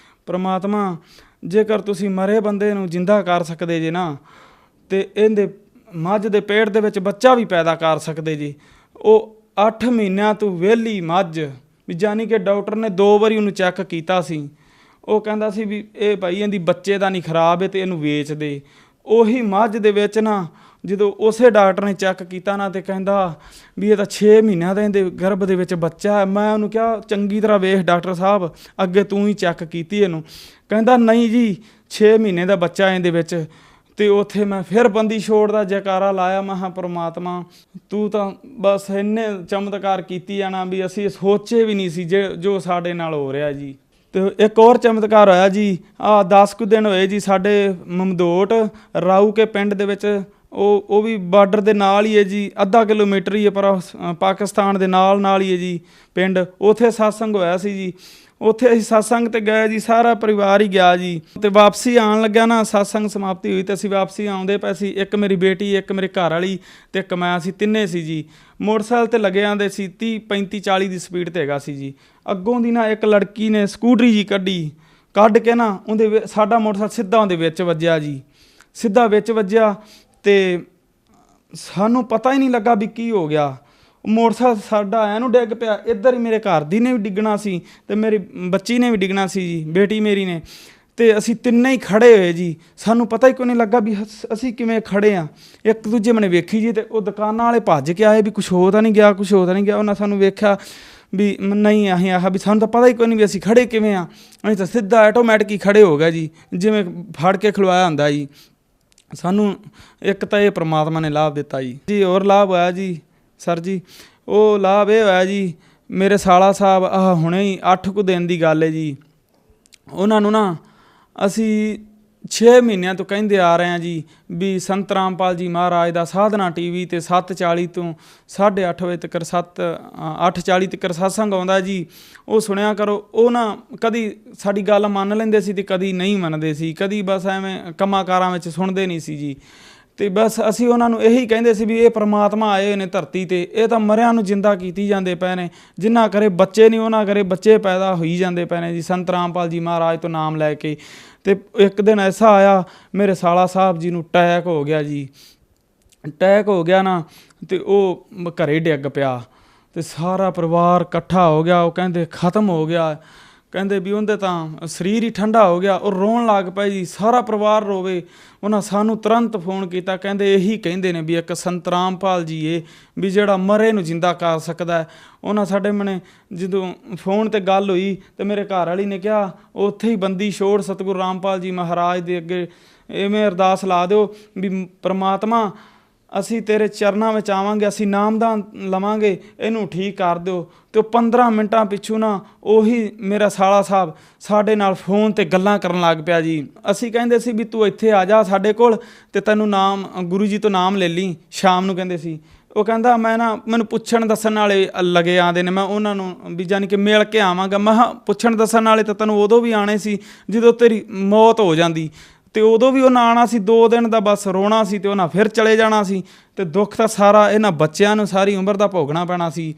[SPEAKER 9] ਪਰਮਾਤਮਾ ਜੇਕਰ ਤੁਸੀਂ ਮਰੇ ਬੰਦੇ ਨੂੰ ਜਿੰਦਾ ਕਰ ਸਕਦੇ ਜੇ ਨਾ, ਅਤੇ ਇਹਦੇ ਮੱਝ ਦੇ ਪੇਟ ਦੇ ਵਿੱਚ ਬੱਚਾ ਵੀ ਪੈਦਾ ਕਰ ਸਕਦੇ ਜੀ। ਉਹ 8 ਮਹੀਨਿਆਂ ਤੋਂ ਵਿਹਲੀ ਮੱਝ ਵੀ ਜਾਣੀ ਕਿ ਡਾਕਟਰ ਨੇ 2 ਵਾਰੀ ਉਹਨੂੰ ਚੈੱਕ ਕੀਤਾ ਸੀ। ਉਹ ਕਹਿੰਦਾ ਸੀ ਵੀ ਇਹ ਭਾਈ ਇਹਦੀ ਬੱਚੇ ਦਾ ਨਹੀਂ ਖਰਾਬ ਹੈ ਅਤੇ ਇਹਨੂੰ ਵੇਚ ਦੇ। ਉਹੀ ਮੱਝ ਦੇ ਵਿੱਚ ਨਾ ਜਦੋਂ ਉਸੇ ਡਾਕਟਰ ਨੇ ਚੈੱਕ ਕੀਤਾ ਨਾ ਅਤੇ ਕਹਿੰਦਾ ਵੀ ਇਹ ਤਾਂ 6 ਮਹੀਨਿਆਂ ਦਾ ਇਹਦੇ ਗਰਭ ਦੇ ਵਿੱਚ ਬੱਚਾ ਹੈ। ਮੈਂ ਉਹਨੂੰ ਕਿਹਾ ਚੰਗੀ ਤਰ੍ਹਾਂ ਵੇਖ ਡਾਕਟਰ ਸਾਹਿਬ, ਅੱਗੇ ਤੂੰ ਹੀ ਚੈੱਕ ਕੀਤੀ ਇਹਨੂੰ। ਕਹਿੰਦਾ ਨਹੀਂ ਜੀ 6 ਮਹੀਨੇ ਦਾ ਬੱਚਾ ਇਹਦੇ ਵਿੱਚ। ਅਤੇ ਉੱਥੇ ਮੈਂ ਫਿਰ ਬੰਦੀ ਛੋੜ ਦਾ ਜੈਕਾਰਾ ਲਾਇਆ। ਮੈਂ ਕਿਹਾ ਪਰਮਾਤਮਾ ਤੂੰ ਤਾਂ ਬਸ ਇੰਨੇ ਚਮਤਕਾਰ ਕੀਤੀ ਜਾਣਾ ਵੀ ਅਸੀਂ ਸੋਚੇ ਵੀ ਨਹੀਂ ਸੀ ਜੋ ਸਾਡੇ ਨਾਲ ਹੋ ਰਿਹਾ ਜੀ। ਅਤੇ ਇੱਕ ਹੋਰ ਚਮਤਕਾਰ ਹੋਇਆ ਜੀ, 10 ਕੁ ਦਿਨ ਹੋਏ ਜੀ ਸਾਡੇ ਮਮਦੋਟ ਰਾਊ ਕੇ ਪਿੰਡ ਦੇ ਵਿੱਚ। ਉਹ ਵੀ ਬਾਰਡਰ ਦੇ ਨਾਲ ਹੀ ਹੈ ਜੀ, ਅੱਧਾ ਕਿਲੋਮੀਟਰ ਹੀ ਹੈ, ਪਰ ਪਾਕਿਸਤਾਨ ਦੇ ਨਾਲ ਹੀ ਹੈ ਜੀ ਪਿੰਡ। ਉੱਥੇ ਸਤਸੰਗ ਹੋਇਆ ਸੀ ਜੀ। ਉੱਥੇ ਅਸੀਂ ਸਤਸੰਗ 'ਤੇ ਗਏ ਜੀ, ਸਾਰਾ ਪਰਿਵਾਰ ਹੀ ਗਿਆ ਜੀ। ਅਤੇ ਵਾਪਸੀ ਆਉਣ ਲੱਗਿਆ ਨਾ ਸਤਸੰਗ ਸਮਾਪਤੀ ਹੋਈ ਅਤੇ ਅਸੀਂ ਵਾਪਸੀ ਆਉਂਦੇ ਪਏ ਸੀ। ਇੱਕ ਮੇਰੀ ਬੇਟੀ, ਇੱਕ ਮੇਰੇ ਘਰ ਵਾਲੀ ਅਤੇ ਇੱਕ ਮੈਂ, ਅਸੀਂ ਤਿੰਨੇ ਸੀ ਜੀ। ਮੋਟਰਸਾਈਕਲ 'ਤੇ ਲੱਗੇ ਆਉਂਦੇ ਸੀ, 30 35 40 ਦੀ ਸਪੀਡ 'ਤੇ ਹੈਗਾ ਸੀ ਜੀ। ਅੱਗੋਂ ਦੀ ਨਾ ਇੱਕ ਲੜਕੀ ਨੇ ਸਕੂਟਰੀ ਜੀ ਕੱਢ ਕੇ ਨਾ ਸਾਡਾ ਮੋਟਰਸਾਈਕਲ ਸਿੱਧਾ ਉਹਦੇ ਵਿੱਚ ਵੱਜਿਆ ਜੀ। ਸਿੱਧਾ ਵਿੱਚ ਵੱਜਿਆ ਅਤੇ ਸਾਨੂੰ ਪਤਾ ਹੀ ਨਹੀਂ ਲੱਗਾ ਵੀ ਕੀ ਹੋ ਗਿਆ। ਮੋਟਰਸਾਈਕਲ ਸਾਡਾ ਐਨੂੰ ਡਿੱਗ ਪਿਆ। ਇੱਧਰ ਹੀ ਮੇਰੇ ਘਰ ਦੀ ਨੇ ਵੀ ਡਿੱਗਣਾ ਸੀ ਅਤੇ ਮੇਰੀ ਬੱਚੀ ਨੇ ਵੀ ਡਿੱਗਣਾ ਸੀ ਜੀ, ਬੇਟੀ ਮੇਰੀ ਨੇ। ਅਤੇ ਅਸੀਂ ਤਿੰਨੇ ਹੀ ਖੜ੍ਹੇ ਹੋਏ ਜੀ। ਸਾਨੂੰ ਪਤਾ ਹੀ ਕੋਈ ਨਹੀਂ ਲੱਗਾ ਵੀ ਅਸੀਂ ਕਿਵੇਂ ਖੜ੍ਹੇ ਹਾਂ। ਇੱਕ ਦੂਜੇ ਮਨੇ ਵੇਖੀ ਜੀ, ਅਤੇ ਉਹ ਦੁਕਾਨਾਂ ਵਾਲੇ ਭੱਜ ਕੇ ਆਏ ਵੀ ਕੁਛ ਹੋ ਤਾਂ ਨਹੀਂ ਗਿਆ। ਉਹਨਾਂ ਸਾਨੂੰ ਵੇਖਿਆ ਵੀ ਨਹੀਂ, ਅਸੀਂ ਆਹ ਵੀ ਸਾਨੂੰ ਤਾਂ ਪਤਾ ਹੀ ਕੋਈ ਨਹੀਂ ਵੀ ਅਸੀਂ ਖੜ੍ਹੇ ਕਿਵੇਂ ਹਾਂ। ਅਸੀਂ ਤਾਂ ਸਿੱਧਾ ਆਟੋਮੈਟਿਕ ਹੀ ਖੜ੍ਹੇ ਹੋ ਗਏ ਜੀ, ਜਿਵੇਂ ਫੜ ਕੇ ਖਲਵਾਇਆ ਹੁੰਦਾ ਜੀ। ਸਾਨੂੰ ਇੱਕ ਤਾਂ ਇਹ ਪਰਮਾਤਮਾ ਨੇ ਲਾਭ ਦਿੱਤਾ ਜੀ। ਹੋਰ ਲਾਭ ਹੋਇਆ ਜੀ ਸਰ ਜੀ, ਉਹ ਲਾਭ ਇਹ ਹੋਇਆ ਜੀ, ਮੇਰੇ ਸਾਲਾ ਸਾਹਿਬ ਹੁਣੇ ਹੀ 8 ਕੁ ਦਿਨ ਦੀ ਗੱਲ ਹੈ ਜੀ। ਉਹਨਾਂ ਨੂੰ ਨਾ ਅਸੀਂ 6 ਮਹੀਨਿਆਂ ਤੋਂ ਕਹਿੰਦੇ ਆ ਰਹੇ ਹਾਂ ਜੀ ਵੀ ਸੰਤ ਰਾਮਪਾਲ ਜੀ ਮਹਾਰਾਜ ਦਾ ਸਾਧਨਾ TV 'ਤੇ 7:40 ਤੋਂ 8:30 ਵਜੇ ਤੱਕ 8:40 ਤੱਕ ਸਤਸੰਗ ਆਉਂਦਾ ਜੀ, ਉਹ ਸੁਣਿਆ ਕਰੋ। ਉਹ ਨਾ ਕਦੀ ਸਾਡੀ ਗੱਲ ਮੰਨ ਲੈਂਦੇ ਸੀ ਅਤੇ ਕਦੀ ਨਹੀਂ ਮੰਨਦੇ ਸੀ, ਕਦੀ ਬਸ ਐਵੇਂ ਕੰਮਾਂ ਕਾਰਾਂ ਵਿੱਚ ਸੁਣਦੇ ਨਹੀਂ ਸੀ ਜੀ। ਤੇ ਬਸ ਅਸੀਂ ਉਹਨਾਂ ਨੂੰ ਇਹੀ ਕਹਿੰਦੇ ਸੀ ਵੀ ਇਹ ਪ੍ਰਮਾਤਮਾ ਆਏ ਨੇ ਧਰਤੀ ਤੇ, ਇਹ ਤਾਂ ਮਰਿਆਂ ਨੂੰ ਜਿੰਦਾ ਕੀਤੀ ਜਾਂਦੇ ਪਏ ਨੇ, ਜਿਨ੍ਹਾਂ ਕਰੇ ਬੱਚੇ ਨਹੀਂ ਉਹਨਾਂ ਕਰੇ ਬੱਚੇ ਪੈਦਾ ਹੋਈ ਜਾਂਦੇ ਪਏ ਨੇ ਜੀ, ਸੰਤ ਰਾਮਪਾਲ ਜੀ ਮਹਾਰਾਜ ਤੋਂ ਨਾਮ ਲੈ ਕੇ। ਤੇ ਇੱਕ ਦਿਨ ਐਸਾ ਆਇਆ ਮੇਰੇ ਸਾਲਾ ਸਾਹਿਬ ਜੀ ਨੂੰ ਅਟੈਕ ਹੋ ਗਿਆ ਜੀ, ਅਟੈਕ ਹੋ ਗਿਆ ਨਾ, ਤੇ ਉਹ ਘਰੇ ਡਿੱਗ ਪਿਆ ਤੇ ਸਾਰਾ ਪਰਿਵਾਰ ਇਕੱਠਾ ਹੋ ਗਿਆ। ਉਹ ਕਹਿੰਦੇ ਖਤਮ ਹੋ ਗਿਆ, ਕਹਿੰਦੇ ਵੀ ਉਹਦੇ ਤਾਂ ਸਰੀਰ ਹੀ ਠੰਡਾ ਹੋ ਗਿਆ। ਉਹ ਰੋਣ ਲੱਗ ਪਏ ਜੀ, ਸਾਰਾ ਪਰਿਵਾਰ ਰੋਵੇ। ਉਹਨਾਂ ਸਾਨੂੰ ਤੁਰੰਤ ਫੋਨ ਕੀਤਾ, ਕਹਿੰਦੇ ਇਹੀ ਕਹਿੰਦੇ ਨੇ ਵੀ ਇੱਕ ਸੰਤ ਰਾਮਪਾਲ ਜੀ ਏ ਵੀ ਜਿਹੜਾ ਮਰੇ ਨੂੰ ਜਿੰਦਾ ਕਰ ਸਕਦਾ। ਉਹਨਾਂ ਸਾਡੇ ਮਨੇ ਜਦੋਂ ਫੋਨ ਤੇ ਗੱਲ ਹੋਈ ਤੇ ਮੇਰੇ ਘਰ ਵਾਲੀ ਨੇ ਕਿਹਾ ਉੱਥੇ ਹੀ ਬੰਦੀ ਛੋੜ ਸਤਿਗੁਰੂ ਰਾਮਪਾਲ ਜੀ ਮਹਾਰਾਜ ਦੇ ਅੱਗੇ ਇਵੇਂ ਅਰਦਾਸ ਲਾ ਦਿਓ ਵੀ ਪ੍ਰਮਾਤਮਾ ਅਸੀਂ ਤੇਰੇ ਚਰਨਾਂ ਵਿੱਚ ਆਵਾਂਗੇ, ਅਸੀਂ ਨਾਮਦਾਨ ਲਵਾਂਗੇ, ਇਹਨੂੰ ਠੀਕ ਕਰ ਦਿਓ। ਤੇ ਉਹ 15 ਮਿੰਟਾਂ ਪਿੱਛੋਂ ਨਾ ਉਹੀ ਮੇਰਾ ਸਾਲਾ ਸਾਹਿਬ ਸਾਡੇ ਨਾਲ ਫੋਨ ਤੇ ਗੱਲਾਂ ਕਰਨ ਲੱਗ ਪਿਆ ਜੀ। ਅਸੀਂ ਕਹਿੰਦੇ ਸੀ ਵੀ ਤੂੰ ਇੱਥੇ ਆ ਜਾ ਸਾਡੇ ਕੋਲ ਤੇ ਤੈਨੂੰ ਨਾਮ ਗੁਰੂ ਜੀ ਤੋਂ ਨਾਮ ਲੈ ਲਈ ਸ਼ਾਮ ਨੂੰ, ਕਹਿੰਦੇ ਸੀ। ਉਹ ਕਹਿੰਦਾ ਮੈਂ ਨਾ ਮੈਨੂੰ ਪੁੱਛਣ ਦੱਸਣ ਵਾਲੇ ਲੱਗੇ ਆਉਂਦੇ ਨੇ, ਮੈਂ ਉਹਨਾਂ ਨੂੰ ਵੀ ਜਾਣੀ ਕਿ ਮਿਲ ਕੇ ਆਵਾਂਗਾ। ਮੈਂ ਕਿਹਾ ਪੁੱਛਣ ਦੱਸਣ ਵਾਲੇ ਤਾਂ ਤੈਨੂੰ ਉਦੋਂ ਵੀ ਆਣੇ ਸੀ ਜਦੋਂ ਤੇਰੀ ਮੌਤ ਹੋ ਜਾਂਦੀ, ਤੇ ਉਦੋਂ ਵੀ ਉਹਨਾਂ ਆਉਣਾ ਸੀ 2 ਦਿਨ ਦਾ ਬਸ ਰੋਣਾ ਸੀ ਤੇ ਉਹਨਾਂ ਫਿਰ ਚਲੇ ਜਾਣਾ ਸੀ। ਤੇ ਦੁੱਖ ਤਾਂ ਸਾਰਾ ਇਹਨਾਂ ਬੱਚਿਆਂ ਨੂੰ ਸਾਰੀ ਉਮਰ ਦਾ ਭੋਗਣਾ ਪੈਣਾ ਸੀ।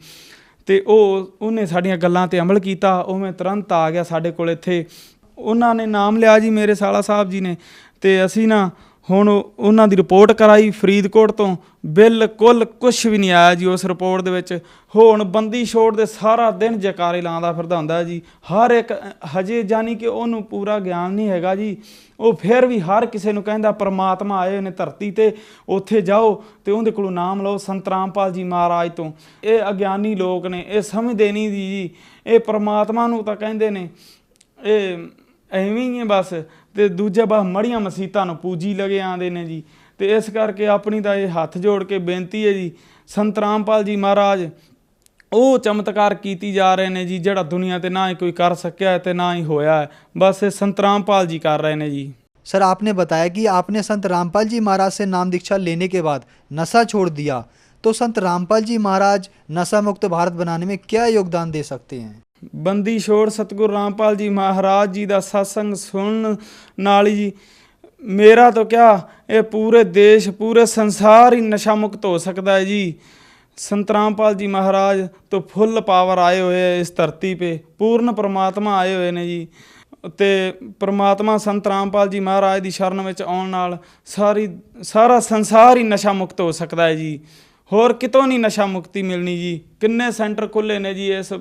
[SPEAKER 9] ਤੇ ਉਹਨੇ ਸਾਡੀਆਂ ਗੱਲਾਂ ਤੇ ਅਮਲ ਕੀਤਾ। ਉਹ ਮੈਂ ਤੁਰੰਤ ਆ ਗਿਆ ਸਾਡੇ ਕੋਲ ਇੱਥੇ। ਉਹਨਾਂ ਨੇ ਨਾਮ ਲਿਆ ਜੀ ਮੇਰੇ ਸਾਲਾ ਸਾਹਿਬ ਜੀ ਨੇ। ਤੇ ਅਸੀਂ ਨਾ ਹੁਣ ਉਹਨਾਂ ਦੀ ਰਿਪੋਰਟ ਕਰਾਈ ਫਰੀਦਕੋਟ ਤੋਂ, ਬਿਲਕੁਲ ਕੁਛ ਵੀ ਨਹੀਂ ਆਇਆ ਜੀ ਉਸ ਰਿਪੋਰਟ ਦੇ ਵਿੱਚ। ਹੁਣ ਬੰਦੀ ਛੋੜ ਦੇ ਸਾਰਾ ਦਿਨ ਜੈਕਾਰੇ ਲਾਉਂਦਾ ਫਿਰਦਾ ਹੁੰਦਾ ਜੀ ਹਰ ਇੱਕ। ਹਜੇ ਜਾਨੀ ਕਿ ਉਹਨੂੰ ਪੂਰਾ ਗਿਆਨ ਨਹੀਂ ਹੈਗਾ ਜੀ, ਉਹ ਫਿਰ ਵੀ ਹਰ ਕਿਸੇ ਨੂੰ ਕਹਿੰਦਾ ਪ੍ਰਮਾਤਮਾ ਆਏ ਨੇ ਧਰਤੀ ਤੇ, ਉੱਥੇ ਜਾਓ ਤੇ ਉਹਦੇ ਕੋਲੋਂ ਨਾਮ ਲਓ ਸੰਤ ਰਾਮਪਾਲ ਜੀ ਮਹਾਰਾਜ ਤੋਂ। ਇਹ ਅਗਿਆਨੀ ਲੋਕ ਨੇ, ਇਹ ਸਮਝਦੇ ਨਹੀਂ ਜੀ। ਇਹ ਪ੍ਰਮਾਤਮਾ ਨੂੰ ਤਾਂ ਕਹਿੰਦੇ ਨੇ ਇਹ ਐਵੇਂ ਹੀ ਹੈ ਬਸ, ਤੇ ਦੂਜੇ ਬਸ ਮੜੀਆਂ ਮਸੀਤਾਂ ਨੂੰ ਪੂਜੀ ਲਗੇ ਆਉਂਦੇ ਨੇ ਜੀ। ਤੇ ਇਸ ਕਰਕੇ ਆਪਣੀ ਤਾਂ ਇਹ ਹੱਥ ਜੋੜ ਕੇ ਬੇਨਤੀ ਹੈ ਜੀ, ਸੰਤ ਰਾਮਪਾਲ ਜੀ ਮਹਾਰਾਜ ਉਹ ਚਮਤਕਾਰ ਕੀਤੀ ਜਾ ਰਹੇ ਨੇ ਜੀ ਜਿਹੜਾ ਦੁਨੀਆ ਤੇ ਨਾ ਹੀ ਕੋਈ ਕਰ ਸਕਿਆ ਤੇ ना ही होया है, बस संत रामपाल जी कर रहे हैं जी।
[SPEAKER 8] सर आपने बताया कि आपने संत रामपाल जी महाराज से नाम दीक्षा लेने के बाद नशा छोड़ दिया, तो संत रामपाल जी महाराज नशा मुक्त भारत बनाने में क्या योगदान दे सकते हैं?
[SPEAKER 9] ਬੰਦੀ ਛੋੜ ਸਤਿਗੁਰੂ ਰਾਮਪਾਲ ਜੀ ਮਹਾਰਾਜ ਜੀ ਦਾ ਸਤਸੰਗ ਸੁਣਨ ਨਾਲ ਹੀ ਮੇਰਾ ਤਾਂ ਕਿਆ ਇਹ ਪੂਰੇ ਦੇਸ਼ ਪੂਰੇ ਸੰਸਾਰ ਹੀ ਨਸ਼ਾ ਮੁਕਤ ਹੋ ਸਕਦਾ ਹੈ ਜੀ। संत रामपाल जी महाराज तो फुल पावर आए हुए हैं इस धरती पे, पूर्ण परमात्मा आए हुए ने जी। ਤੇ परमात्मा संत रामपाल जी महाराज ਦੀ ਸ਼ਰਨ ਵਿੱਚ ਆਉਣ ਨਾਲ ਸਾਰਾ ਸੰਸਾਰ ਹੀ ਨਸ਼ਾ ਮੁਕਤ ਹੋ ਸਕਦਾ ਹੈ ਜੀ। ਹੋਰ ਕਿਤੋਂ ਨਹੀਂ ਨਸ਼ਾ ਮੁਕਤੀ ਮਿਲਣੀ ਜੀ। ਕਿੰਨੇ ਸੈਂਟਰ ਖੁੱਲ੍ਹੇ ਨੇ ਜੀ ਇਸ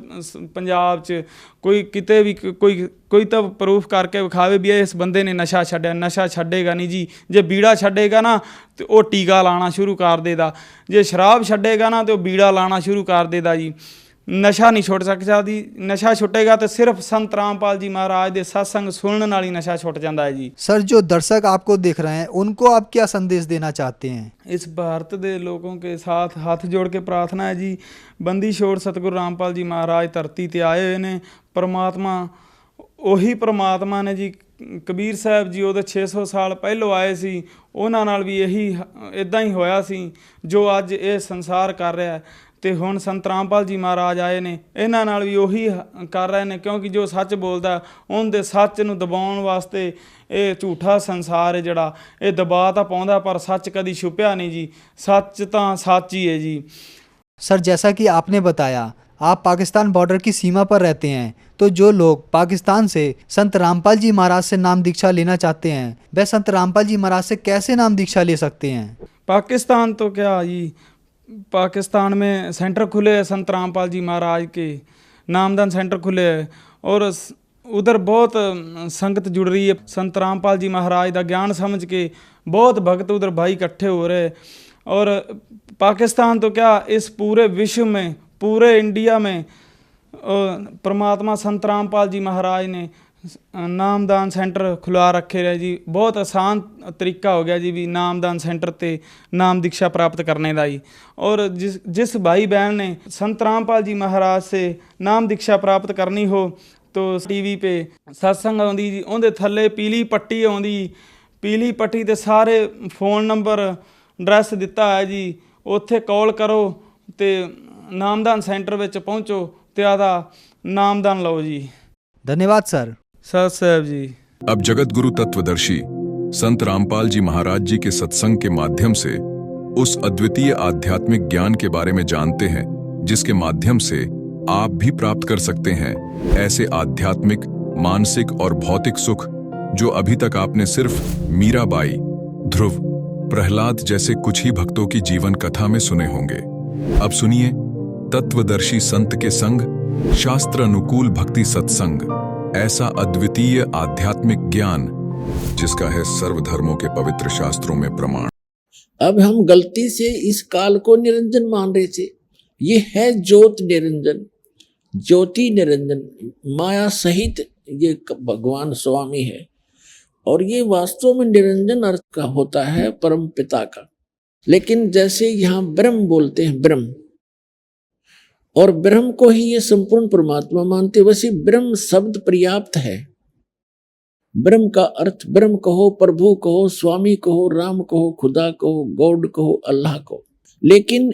[SPEAKER 9] ਪੰਜਾਬ 'ਚ, ਕੋਈ ਕਿਤੇ ਵੀ ਕੋਈ ਤਾਂ ਪ੍ਰੂਫ ਕਰਕੇ ਵਿਖਾਵੇ ਵੀ ਇਸ ਬੰਦੇ ਨੇ ਨਸ਼ਾ ਛੱਡਿਆ। ਨਸ਼ਾ ਛੱਡੇਗਾ ਨਹੀਂ ਜੀ। ਜੇ ਬੀੜਾ ਛੱਡੇਗਾ ਨਾ ਤੇ ਉਹ ਟੀਕਾ ਲਾਣਾ ਸ਼ੁਰੂ ਕਰ ਦੇਦਾ, ਜੇ ਸ਼ਰਾਬ ਛੱਡੇਗਾ ਨਾ ਤੇ ਉਹ ਬੀੜਾ ਲਾਣਾ ਸ਼ੁਰੂ ਕਰ ਦੇਦਾ ਜੀ। नशा नहीं छुट सकता जी। नशा छुटेगा तो सिर्फ संत रामपाल जी महाराज दे सत्संग सुनने नाल ही नशा छुट जाता है जी।
[SPEAKER 8] सर जो दर्शक आपको देख रहे हैं उनको आप क्या संदेश देना चाहते हैं?
[SPEAKER 9] इस भारत के लोगों के साथ हाथ जोड़ के प्रार्थना है जी, बंदी छोड़ सतगुरु रामपाल जी महाराज धरती ते आए हुए ने। परमात्मा ਉਹੀ परमात्मा ने जी। कबीर साहब जी ਉਹਦੇ 600 ਸਾਲ ਪਹਿਲੋਂ ਆਏ ਸੀ, ਉਹਨਾਂ ਨਾਲ ਵੀ ਇਹੀ ਇਦਾਂ ਹੀ ਹੋਇਆ ਸੀ ਜੋ ਅੱਜ ਇਹ ਸੰਸਾਰ ਕਰ ਰਿਹਾ ਹੈ। ਤੇ ਹੁਣ ਸੰਤ ਰਾਮਪਾਲ ਜੀ ਮਹਾਰਾਜ ਆਏ ਨੇ, ਇਹਨਾਂ ਨਾਲ ਵੀ ਉਹੀ ਕਰ ਰਹੇ ਨੇ, ਕਿਉਂਕਿ ਜੋ ਸੱਚ ਬੋਲਦਾ ਉਹਦੇ ਸੱਚ ਨੂੰ ਦਬਾਉਣ ਵਾਸਤੇ ਇਹ ਝੂਠਾ ਸੰਸਾਰ ਹੈ ਜਿਹੜਾ ਇਹ ਦਬਾ ਤਾਂ ਪਾਉਂਦਾ, ਪਰ ਸੱਚ ਕਦੀ ਛੁਪਿਆ ਨਹੀਂ ਜੀ। ਸੱਚ ਤਾਂ ਸੱਚ ਹੀ है जी।
[SPEAKER 8] सर जैसा कि आपने बताया आप पाकिस्तान बॉर्डर की सीमा पर रहते हैं, तो जो लोग पाकिस्तान से संत रामपाल जी महाराज से नाम दीक्षा लेना चाहते हैं वह संत रामपाल जी महाराज से कैसे नाम दीक्षा ले सकते हैं?
[SPEAKER 9] पाकिस्तान तो क्या जी, पाकिस्तान में सेंटर खुले हैं संत रामपाल जी महाराज के, नामदान सेंटर खुले हैं और उधर बहुत संगत जुड़ रही है। संत रामपाल जी महाराज का ज्ञान समझ के बहुत भक्त उधर भाई इकट्ठे हो रहे। और पाकिस्तान तो क्या इस पूरे विश्व में पूरे इंडिया में परमात्मा संत रामपाल जी महाराज ने नामदान सेंटर खुला रखे रहे जी। बहुत आसान तरीका हो गया जी भी नामदान सेंटर ते नाम दीक्षा प्राप्त करने का ही। और जिस भाई बहन ने संत रामपाल जी महाराज से नाम दीक्षा प्राप्त करनी हो तो टीवी पे सत्संग आउंदी जी, उहदे थल्ले पीली पट्टी आउंदी, पीली पट्टी ते सारे फोन नंबर एड्रैस दिता है जी। उत्थे कॉल करो ते नामदान सेंटर विच पहुँचो ते आदा नामदान लो जी।
[SPEAKER 8] धन्यवाद सर।
[SPEAKER 9] सत साहब जी।
[SPEAKER 1] अब जगत गुरु तत्वदर्शी संत रामपाल जी महाराज जी के सत्संग के माध्यम से उस अद्वितीय आध्यात्मिक ज्ञान के बारे में जानते हैं जिसके माध्यम से आप भी प्राप्त कर सकते हैं ऐसे आध्यात्मिक, मानसिक और भौतिक सुख जो अभी तक आपने सिर्फ मीराबाई, ध्रुव, प्रहलाद जैसे कुछ ही भक्तों की जीवन कथा में सुने होंगे। अब सुनिए तत्वदर्शी संत के संग शास्त्र अनुकूल भक्ति सत्संग, ऐसा अद्वितीय आध्यात्मिक ज्ञान जिसका है सर्वधर्मों के पवित्र शास्त्रों में प्रमाण।
[SPEAKER 10] अब हम गलती से इस काल को निरंजन मान रहे थे। ये है ज्योत निरंजन, ज्योति निरंजन, माया सहित ये भगवान स्वामी है। और ये वास्तव में निरंजन अर्थ का होता है परम पिता का। लेकिन जैसे यहाँ ब्रह्म बोलते हैं, ब्रह्म, और ब्रह्म को ही ये संपूर्ण परमात्मा मानते, वैसे ब्रह्म शब्द पर्याप्त है। ब्रह्म का अर्थ ब्रह्म कहो, प्रभु कहो, स्वामी कहो, राम कहो, खुदा कहो, गॉड कहो, अल्लाह कहो। लेकिन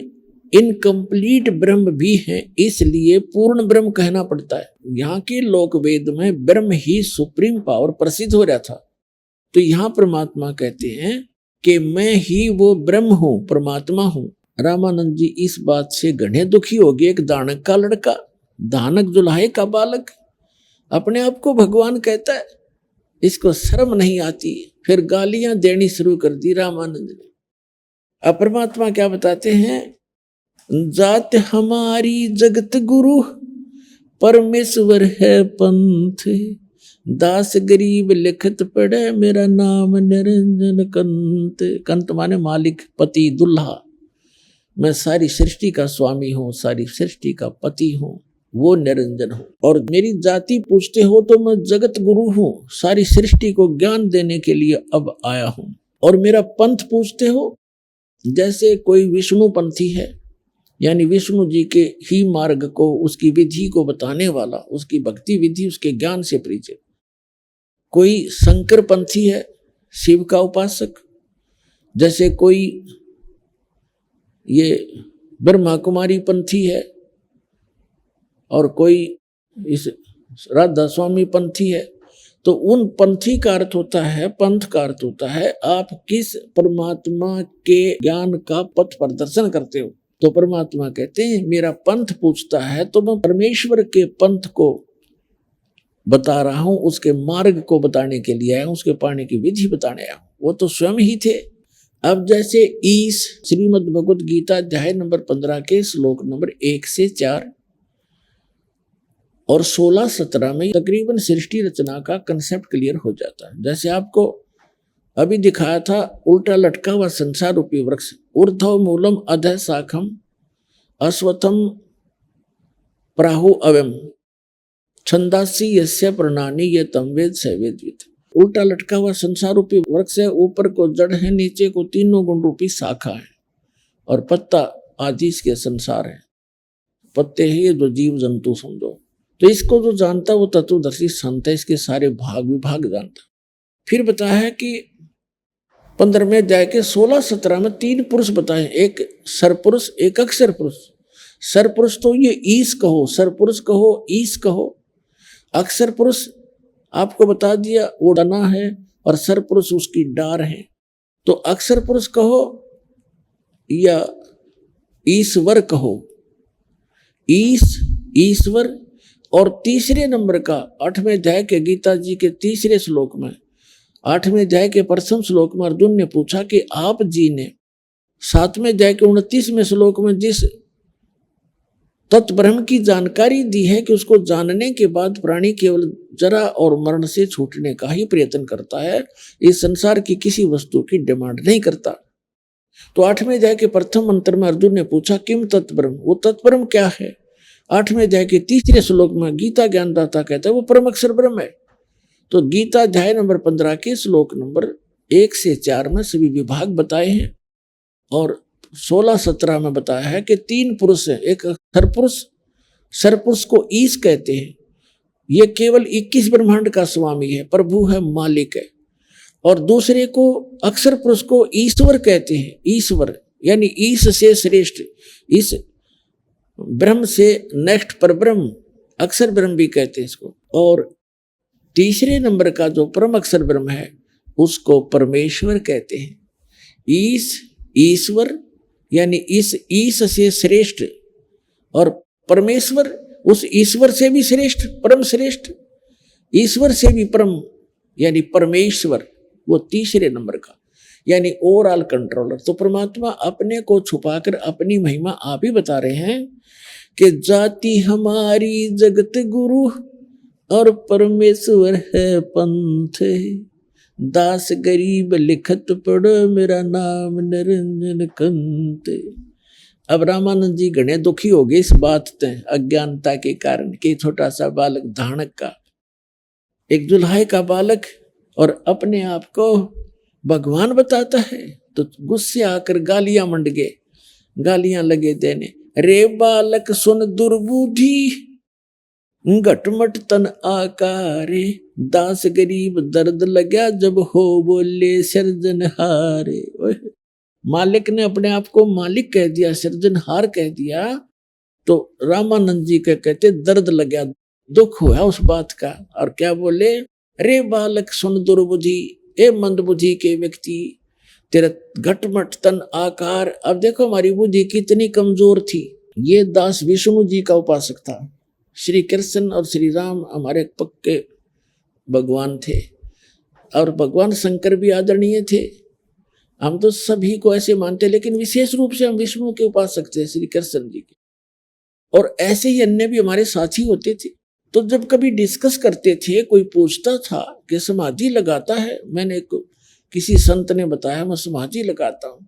[SPEAKER 10] इनकम्प्लीट ब्रह्म भी है, इसलिए पूर्ण ब्रह्म कहना पड़ता है। यहाँ के लोक वेद में ब्रह्म ही सुप्रीम पावर प्रसिद्ध हो रहा था। तो यहाँ परमात्मा कहते हैं कि मैं ही वो ब्रह्म हूँ, परमात्मा हूँ। रामानंद जी इस बात से घने दुखी हो गए। एक दानक का लड़का, दानक जुलाहे का बालक अपने आप को भगवान कहता है, इसको शर्म नहीं आती। फिर गालियां देनी शुरू कर दी रामानंद ने। अब परमात्मा क्या बताते हैं, जात हमारी जगत गुरु, परमेश्वर है पंथ, दास गरीब लिखत पढ़े, मेरा नाम निरंजन कंत। कंत माने मालिक, पति, दुल्हा। मैं सारी सृष्टि का स्वामी हूँ, सारी सृष्टि का पति हूँ, वो निरंजन हूँ। और मेरी जाति पूछते हो तो मैं जगत गुरु हूँ, सारी सृष्टि को ज्ञान देने के लिए अब आया हूँ। और मेरा पंथ पूछते हो, जैसे कोई विष्णु पंथी है, यानी विष्णु जी के ही मार्ग को, उसकी विधि को बताने वाला, उसकी भक्ति विधि, उसके ज्ञान से परिचित। कोई शंकर पंथी है, शिव का उपासक। जैसे कोई ये ब्रह्मा कुमारी पंथी है, और कोई इस राधा स्वामी पंथी है। तो उन पंथी का अर्थ होता है, पंथ का अर्थ होता है आप किस परमात्मा के ज्ञान का पथ प्रदर्शन करते हो। तो परमात्मा कहते हैं मेरा पंथ पूछता है तो मैं परमेश्वर के पंथ को बता रहा हूं, उसके मार्ग को बताने के लिए आया हूं, उसके पाने की विधि बताने आया हूं। वो तो स्वयं ही थे। अब जैसे ईस श्रीमद् भगवद गीता अध्याय नंबर 15 के श्लोक नंबर 1 से 4 और 16-17 में तकरीबन सृष्टि रचना का कंसेप्ट क्लियर हो जाता है। जैसे आपको अभी दिखाया था, उल्टा लटका हुआ संसार रूपी वृक्ष, ऊर्ध्व मूलम अधः शाखम अश्वत्थम प्राहु अवम छंदासी यस्य प्रणानी ये तम वेद स वेदविद। उल्टा लटका हुआ संसार रूपी वृक्ष है, ऊपर को जड़ है, नीचे को तीनों गुण रूपी शाखा है, और पत्ता आदि इसके संसार है। पत्ते ही जो जीव जंतु समझो। तो इसको जो जानता वो तत्वदर्शी संत है, इसके सारे भाग विभाग जानता। फिर बताया है कि 15वें अध्याय के 16-17 में 3 पुरुष बताए, एक सरपुरुष, एक अक्षर पुरुष। सरपुरुष तो ये ईश कहो, सरपुरुष कहो, ईश कहो। अक्षर पुरुष आपको बता दिया वो डना है, और सरपुरुष उसकी डार है। तो अक्षर पुरुष कहो या ईश्वर कहो, ईश, ईश्वर। और तीसरे नंबर का 8वें अध्याय के गीता जी के तीसरे श्लोक में, 8वें अध्याय के प्रथम श्लोक में अर्जुन ने पूछा कि आप जी ने 7वें अध्याय के 29वें श्लोक में जिस तत्व ब्रह्म की जानकारी दी है कि उसको जानने के बाद प्राणी केवल जरा और मरण से छूटने का ही प्रयत्न करता है, इस संसार की किसी वस्तु की डिमांड नहीं करता। तो 8वें अध्याय के प्रथम मंत्र में अर्जुन ने पूछा किम तत्व ब्रह्म, वो तत्व ब्रह्म क्या है। 8वें अध्याय के तीसरे श्लोक में गीता ज्ञानदाता कहता है वो परम अक्षर ब्रह्म है। तो गीता अध्याय नंबर 15 के श्लोक नंबर 1 से 4 में सभी विभाग बताए हैं, और 16-17 में बताया है कि 3 पुरुष है। एक सरपुरुष, सरपुरुष को ईश कहते हैं, ये केवल 21 ब्रह्मांड का स्वामी है, प्रभु है, मालिक है। और दूसरे को अक्षर पुरुष को ईश्वर कहते हैं, ईश्वर यानी ईश से श्रेष्ठ, इस ब्रह्म से नेक्स्ट पर ब्रह्म, अक्षर ब्रह्म भी कहते हैं इसको। और तीसरे नंबर का जो परम अक्षर ब्रह्म है उसको परमेश्वर कहते हैं। ईश्वर यानी इस ईश से श्रेष्ठ, और परमेश्वर उस ईश्वर से भी श्रेष्ठ, परम श्रेष्ठ, ईश्वर से भी परम यानी परमेश्वर, वो तीसरे नंबर का यानी ओवरऑल कंट्रोलर। तो परमात्मा अपने को छुपाकर अपनी महिमा आप ही बता रहे हैं कि जाति हमारी जगत गुरु और परमेश्वर है पंथ, दास गरीब लिखत पढ़ो मेरा नाम निरंजन कंत। अब रामानंद जी घने दुखी हो गए इस बात से, अज्ञानता के कारण कि छोटा सा बालक धानक का, एक जुल्हाई का बालक और अपने आप को भगवान बताता है, तो गुस्से आकर गालियां मंड गए, गालियां लगे देने। रे बालक सुन दुर्बुद्धि घटमट तन आकारे, दास गरीब दर्द लगा जब हो बोले सृजनहारे। मालिक ने अपने आप को मालिक कह दिया, सृजनहार कह दिया, तो रामानंद जी के कहते दर्द लगा, दुख हुआ उस बात का। और क्या बोले, रे बालक सुन दुर्बुद्धि, ए मंदबुद्धि के व्यक्ति, तेरा घटमट तन आकार। अब देखो हमारी बुद्धि कितनी कमजोर थी। ये दास विष्णु जी का उपासक था, श्री कृष्ण और श्री राम हमारे पक्के भगवान थे, और भगवान शंकर भी आदरणीय थे। हम तो सभी को ऐसे मानते, लेकिन विशेष रूप से हम विष्णु के उपासक थे, श्री कृष्ण जी के। और ऐसे ही अन्य भी हमारे साथी होते थे। तो जब कभी डिस्कस करते थे, कोई पूछता था कि समाधि लगाता है, मैंने किसी संत ने बताया मैं समाधि लगाता हूँ,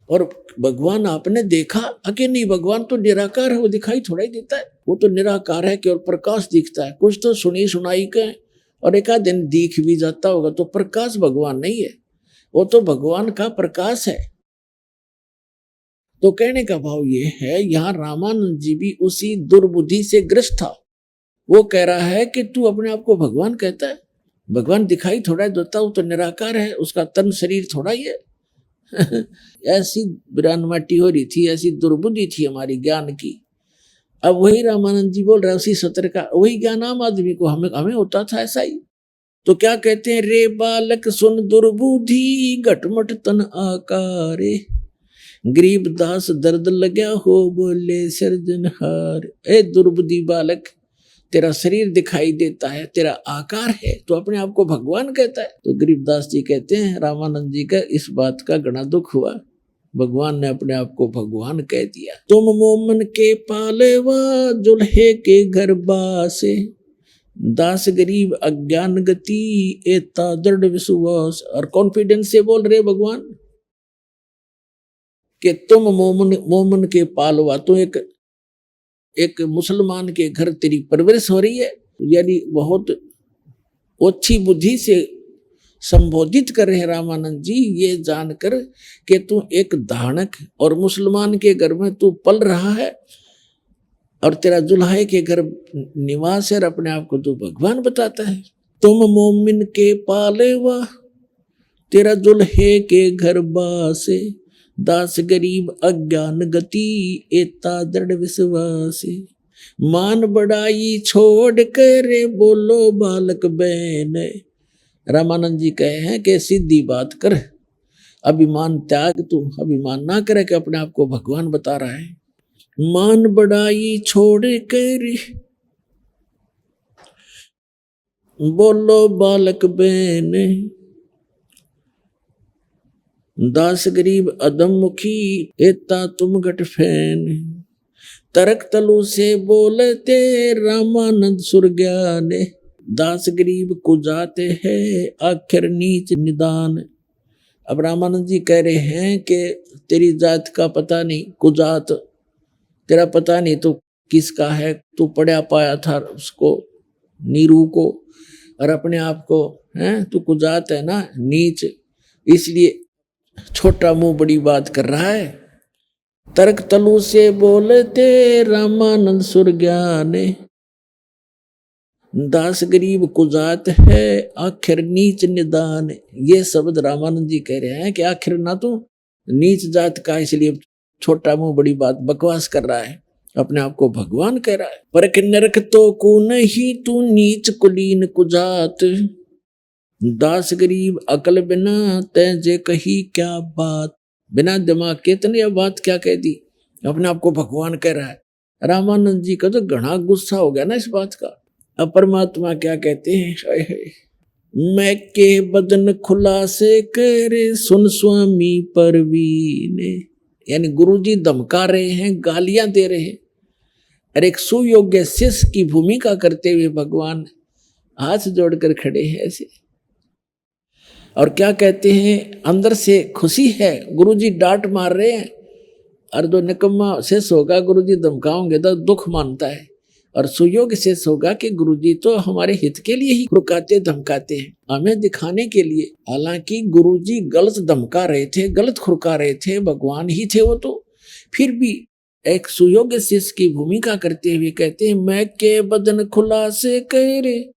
[SPEAKER 10] और भगवान आपने देखा? अके नहीं, भगवान तो निराकार है, वो दिखाई थोड़ा ही देता है, वो तो निराकार है, केवल प्रकाश दिखता है। कुछ तो सुनी सुनाई के और एक आध दिन दिख भी जाता होगा, तो प्रकाश भगवान नहीं है, वो तो भगवान का प्रकाश है। तो कहने का भाव ये है, यहाँ रामानंद जी भी उसी दुर्बुद्धि से ग्रस्त था। वो कह रहा है कि तू अपने आप को भगवान कहता है, भगवान दिखाई थोड़ा देता, वो तो निराकार है, उसका तन शरीर थोड़ा ही है। ऐसी बिरानमाटी हो रही थी, ऐसी दुर्बुद्धि थी हमारी ज्ञान की। अब वही रामानंद जी बोल रहे उसी सत्र का, वही ज्ञान आम आदमी को हमें होता था ऐसा ही। तो क्या कहते हैं, रे बालक सुन दुर्बुद्धि घटमट तन आकारे, गरीब दास दर्द लगा हो बोले सृजनहार। ए दुर्बुद्धि बालक, तेरा शरीर दिखाई देता है, तेरा आकार है, तो अपने आप को भगवान कहता है। तो गरीबदास जी कहते हैं रामानंद जी का इस बात का घना दुख हुआ, भगवान ने अपने आप को भगवान कह दिया। तुम मोमन के पालेवा जुल्हे के घर बासे, दास गरीब अज्ञान गति एता दृढ़ विश्वास। और कॉन्फिडेंस से बोल रहे भगवान कि तुम मोमन के पालवा, तो एक मुसलमान के घर तेरी परवरिश हो रही है, यानी बहुत अच्छी बुद्धि से संबोधित कर रहे हैं रामानंद जी, ये जानकर कि तू एक धानक और मुसलमान के घर में तू पल रहा है, और तेरा जुल्हाई के घर निवास है, और अपने आप को तू भगवान बताता है। तुम मोमिन के पालेवा, तेरा जुल्हे के घर बासे, दास गरीब अज्ञान गति एता दृढ़ विश्वास। मान बढ़ाई छोड़ कर बोलो बालक बैन। रामानंद जी कहे हैं कि सीधी बात कर, अभिमान त्याग, तू अभिमान ना करे कि अपने आप को भगवान बता रहा है। मान बढ़ाई छोड़ कर बोलो बालक बैन, दास गरीब अदम मुखी एता तुम घट फैन। तरक तलु से बोलते रामानंद सुरज्ञाने, दास गरीब कुजाते हैं आखिर नीच निदान। अब रामानंद जी कह रहे हैं कि तेरी जात का पता नहीं, कुजात तेरा पता नहीं तो किसका है, तू पढ़ा पाया था उसको नीरू को, और अपने आप को है तू कुजात है ना, नीच, इसलिए छोटा मुंह बड़ी बात कर रहा है। तर्क तलु से बोलते रामानंद सुरज्ञाने, दास गरीब कुजात है आखिर नीच निदान। ये शब्द रामानंद जी कह रहे हैं कि आखिर ना तो नीच जात का, इसलिए छोटा मुंह बड़ी बात बकवास कर रहा है, अपने आप को भगवान कह रहा है। पर नरक तो को नहीं तू नीच कुलीन कुजात, दास गरीब अकल बिना तैजे कही क्या बात, बिना दिमाग के तने बात क्या कह दी, अपने आप को भगवान कह रहा है। रामानंद जी का तो घना गुस्सा हो गया ना इस बात का। अब परमात्मा क्या कहते हैं, हाय हाय, मैं के बदन खुलासे करे सुन स्वामी परवीन, यानी गुरुजी धमका रहे हैं, गालियां दे रहे हैं, और एक सुयोग्य शिष्य की भूमिका करते हुए भगवान हाथ जोड़कर खड़े हैं ऐसे। और क्या कहते हैं, अंदर से खुशी है, गुरुजी डांट मार रहे हैं, और जो निकम्मा शिष्य होगा गुरुजी धमकाओगे तो दुख मानता है, और सुयोग्य शिष्य होगा कि गुरुजी तो हमारे हित के लिए ही रुकाते धमकाते हैं, हमें दिखाने के लिए। हालांकि गुरुजी गलत धमका रहे थे, गलत खुरका रहे थे, भगवान ही थे वो तो, फिर भी एक सुयोग्य शिष्य की भूमिका करते हुए कहते हैं, मैं के बदन खुला से करे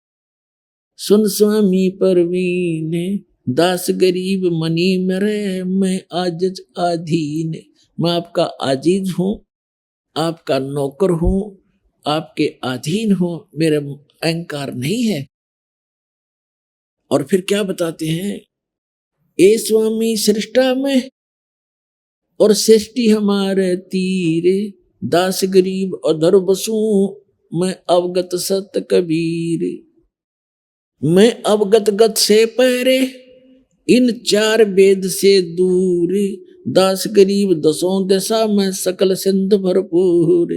[SPEAKER 10] सुन स्वामी परवीन, दास गरीब मनी मरे मैं आजिज आधीन, मैं आपका आजीज हूँ, आपका नौकर हूँ, आपके अधीन हूँ, मेरा अहंकार नहीं है। और फिर क्या बताते हैं, ए स्वामी सृष्टा में और सृष्टि हमारे तीरे, दास गरीब अधर बसू मैं अवगत सत कबीर, मैं अवगत गत से पहरे इन चार वेद से दूर, दास गरीब दसों दशा में सकल सिंध भरपूर,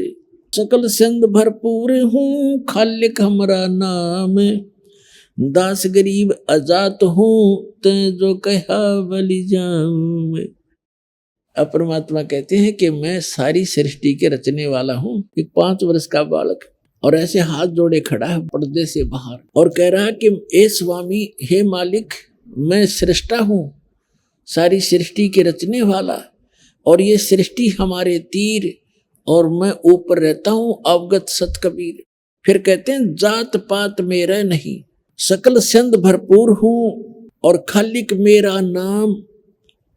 [SPEAKER 10] सकल सिंध भरपूर हूँ खालिक हमारा नाम, दास गरीब अजात हूँ ते जो कहा बलि जाऊं। अब परमात्मा कहते हैं कि मैं सारी सृष्टि के रचने वाला हूँ। एक 5 वर्ष का बालक और ऐसे हाथ जोड़े खड़ा है पर्दे से बाहर और कह रहा है कि ए स्वामी, हे मालिक, मैं सृष्टा हूँ, सारी सृष्टि के रचने वाला, और ये सृष्टि हमारे तीर, और मैं ऊपर रहता हूँ अवगत सत कबीर। फिर कहते हैं जात पात मेरा नहीं, सकल सिंध भरपूर हूँ और खालिक मेरा नाम,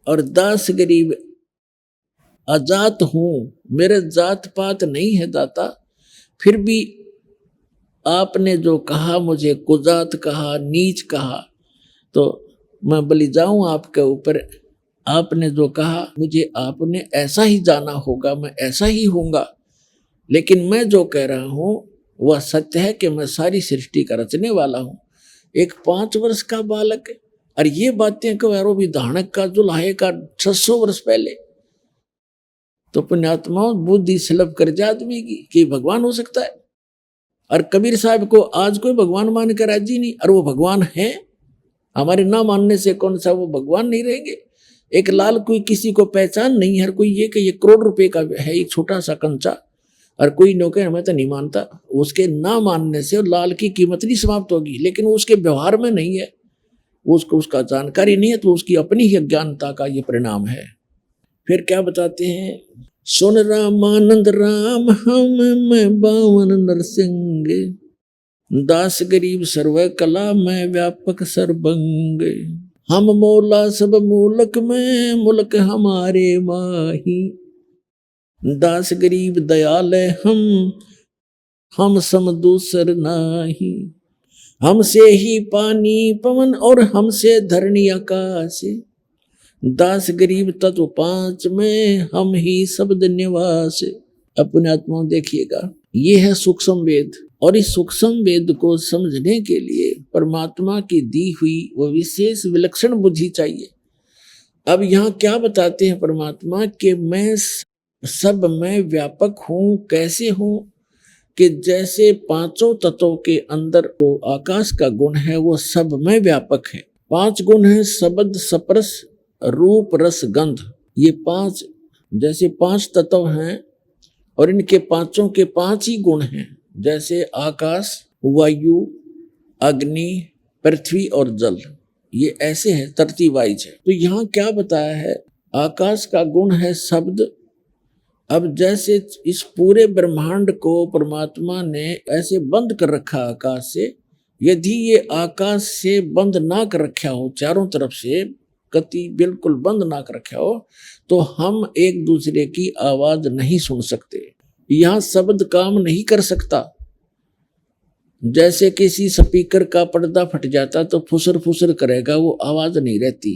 [SPEAKER 10] और दास गरीब अजात हूँ, मेरे जात पात नहीं है दाता। फिर भी आपने जो कहा, मुझे कुजात कहा, नीच कहा, तो मैं बलि जाऊं आपके ऊपर। आपने जो कहा मुझे आपने ऐसा ही जाना होगा, मैं ऐसा ही होऊंगा। लेकिन मैं जो कह रहा हूं वह सत्य है कि मैं सारी सृष्टि का रचने वाला हूं। एक 5 वर्ष का बालक है, और ये बातें कहो भी धानक का जो लाहे का 600 वर्ष पहले, तो पुण्यात्मा बुद्धि सुलभ कर जाए आदमी की कि भगवान हो सकता है। और कबीर साहब को आज कोई भगवान मान कर राजी नहीं, और वो भगवान है। हमारे ना मानने से कौन सा वो भगवान नहीं रहेंगे। एक लाल कोई किसी को पहचान नहीं है, हर कोई ये कि ये करोड़ रुपए का है एक छोटा सा कंचा, और कोई नौकर मैं तो नहीं मानता। उसके ना मानने से लाल की कीमत नहीं समाप्त होगी, लेकिन वो उसके व्यवहार में नहीं है, उसको उसका जानकारी नहीं है, तो उसकी अपनी ही अज्ञानता का ये परिणाम है। फिर क्या बताते हैं, सुन रामानंद राम हम मैं बावन नरसिंह, दास गरीब सर्व कला में व्यापक सर्वंग, हम मौला सब मूलक में मुल्क हमारे माही, दास गरीब दयाल हम सम दूसर नाही, हमसे ही पानी पवन और हमसे धरणी आकाश, दास गरीब तत्व 5 में हम ही शब्द निवास। अपने आत्मा देखिएगा, ये है सूक्ष्म वेद, और इस सूक्ष्म वेद को समझने के लिए परमात्मा की दी हुई वो विशेष विलक्षण बुद्धि चाहिए। अब यहाँ क्या बताते हैं परमात्मा कि मैं सब में व्यापक हूँ। कैसे हूँ कि जैसे 5 तत्वों के अंदर वो आकाश का गुण है, वो सब में व्यापक है। 5 गुण है, शब्द स्पर्श रूप रस गंध। ये 5 जैसे 5 तत्व हैं, और इनके 5 के 5 ही गुण हैं, जैसे आकाश, वायु, अग्नि, पृथ्वी और जल। ये ऐसे है, तरतीब वाइज है। तो यहाँ क्या बताया है, आकाश का गुण है शब्द। अब जैसे इस पूरे ब्रह्मांड को परमात्मा ने ऐसे बंद कर रखा आकाश से, यदि ये आकाश से बंद ना कर रखा हो, चारों तरफ से कति बिल्कुल बंद ना कर रखा हो, तो हम एक दूसरे की आवाज नहीं सुन सकते। यहाँ शब्द काम नहीं कर सकता। जैसे किसी स्पीकर का पर्दा फट जाता तो फुसर फुसर करेगा, वो आवाज नहीं रहती।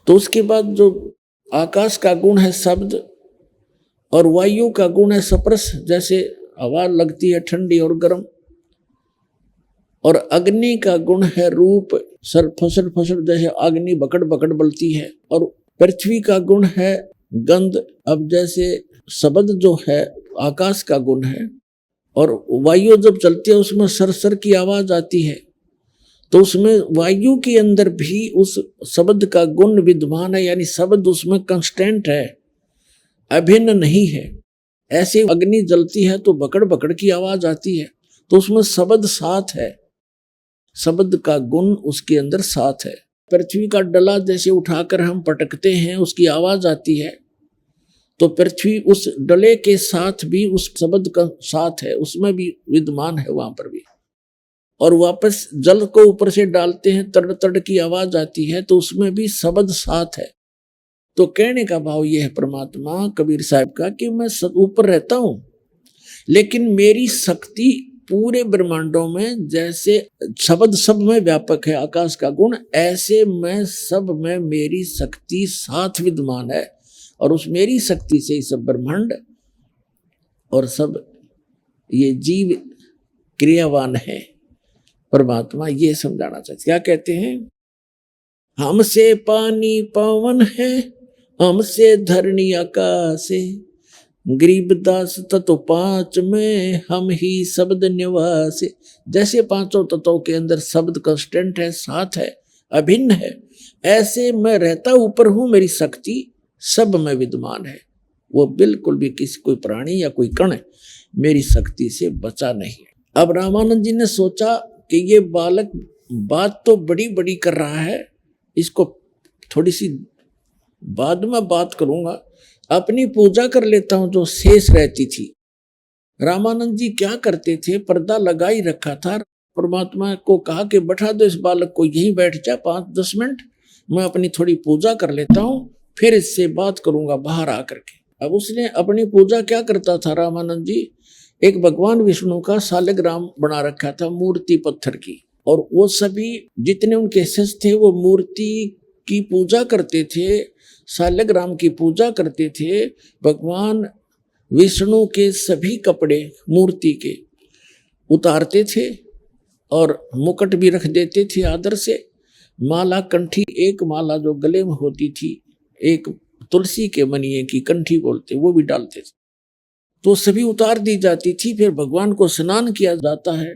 [SPEAKER 10] तो उसके बाद जो आकाश का गुण है शब्द, और वायु का गुण है स्पर्श, जैसे हवा लगती है ठंडी और गर्म, और अग्नि का गुण है रूप, सर फसर फसर जैसे अग्नि बकड़ बकड़ बलती है, और पृथ्वी का गुण है गंध। अब जैसे शब्द जो है आकाश का गुण है, और वायु जब चलती है उसमें सरसर की आवाज आती है, तो उसमें वायु के अंदर भी उस शब्द का गुण विद्यमान है, यानी शब्द उसमें कांस्टेंट है, अभिन्न नहीं है। ऐसे अग्नि जलती है तो बकड़ बकड़ की आवाज आती है, तो उसमें शब्द साथ है, शब्द का गुण उसके अंदर साथ है। पृथ्वी का डला जैसे उठाकर हम पटकते हैं, उसकी आवाज आती है, तो पृथ्वी उस डले के साथ भी उस शब्द का साथ है, उसमें भी विद्यमान है वहां पर भी। और वापस जल को ऊपर से डालते हैं, तड़ तड़ की आवाज आती है, तो उसमें भी शब्द साथ है। तो कहने का भाव यह है परमात्मा कबीर साहब का कि मैं ऊपर रहता हूं, लेकिन मेरी शक्ति पूरे ब्रह्मांडों में, जैसे शब्द सब में व्यापक है आकाश का गुण, ऐसे मैं सब में मेरी शक्ति साथ विद्यमान है, और उस मेरी शक्ति से ही सब ब्रह्मांड और सब ये जीव क्रियावान है। परमात्मा ये समझाना चाहते, क्या कहते हैं, हमसे पानी पवन है, हमसे धरणी आकाश है, गरीबदास तत्व पांच में हम ही शब्द निवास। जैसे पांचों तत्वों के अंदर शब्द कांस्टेंट है, साथ है, अभिन्न है, ऐसे मैं रहता ऊपर हूं, मेरी शक्ति सब में विद्यमान है। वो बिल्कुल भी किसी कोई प्राणी या कोई कण मेरी शक्ति से बचा नहीं। अब रामानंद जी ने सोचा कि ये बालक बात तो बड़ी बड़ी कर रहा है, इसको थोड़ी सी बाद में बात करूंगा, अपनी पूजा कर लेता हूं जो शेष रहती थी। रामानंद जी क्या करते थे, पर्दा लगा ही रखा था, परमात्मा को कहा कि बैठा दो इस बालक को, यहीं बैठ जा 5-10 मिनट, मैं अपनी थोड़ी पूजा कर लेता हूं, फिर इससे बात करूंगा बाहर आकर के। अब उसने अपनी पूजा क्या करता था रामानंद जी, एक भगवान विष्णु का सालग्राम बना रखा था मूर्ति पत्थर की, और वो सभी जितने उनके शिष्य थे वो मूर्ति की पूजा करते थे, सालग्राम की पूजा करते थे। भगवान विष्णु के सभी कपड़े मूर्ति के उतारते थे और मुकुट भी रख देते थे आदर से। माला कंठी, एक माला जो गले में होती थी, एक तुलसी के मनिये की कंठी बोलते, वो भी डालते थे, तो सभी उतार दी जाती थी। फिर भगवान को स्नान किया जाता है,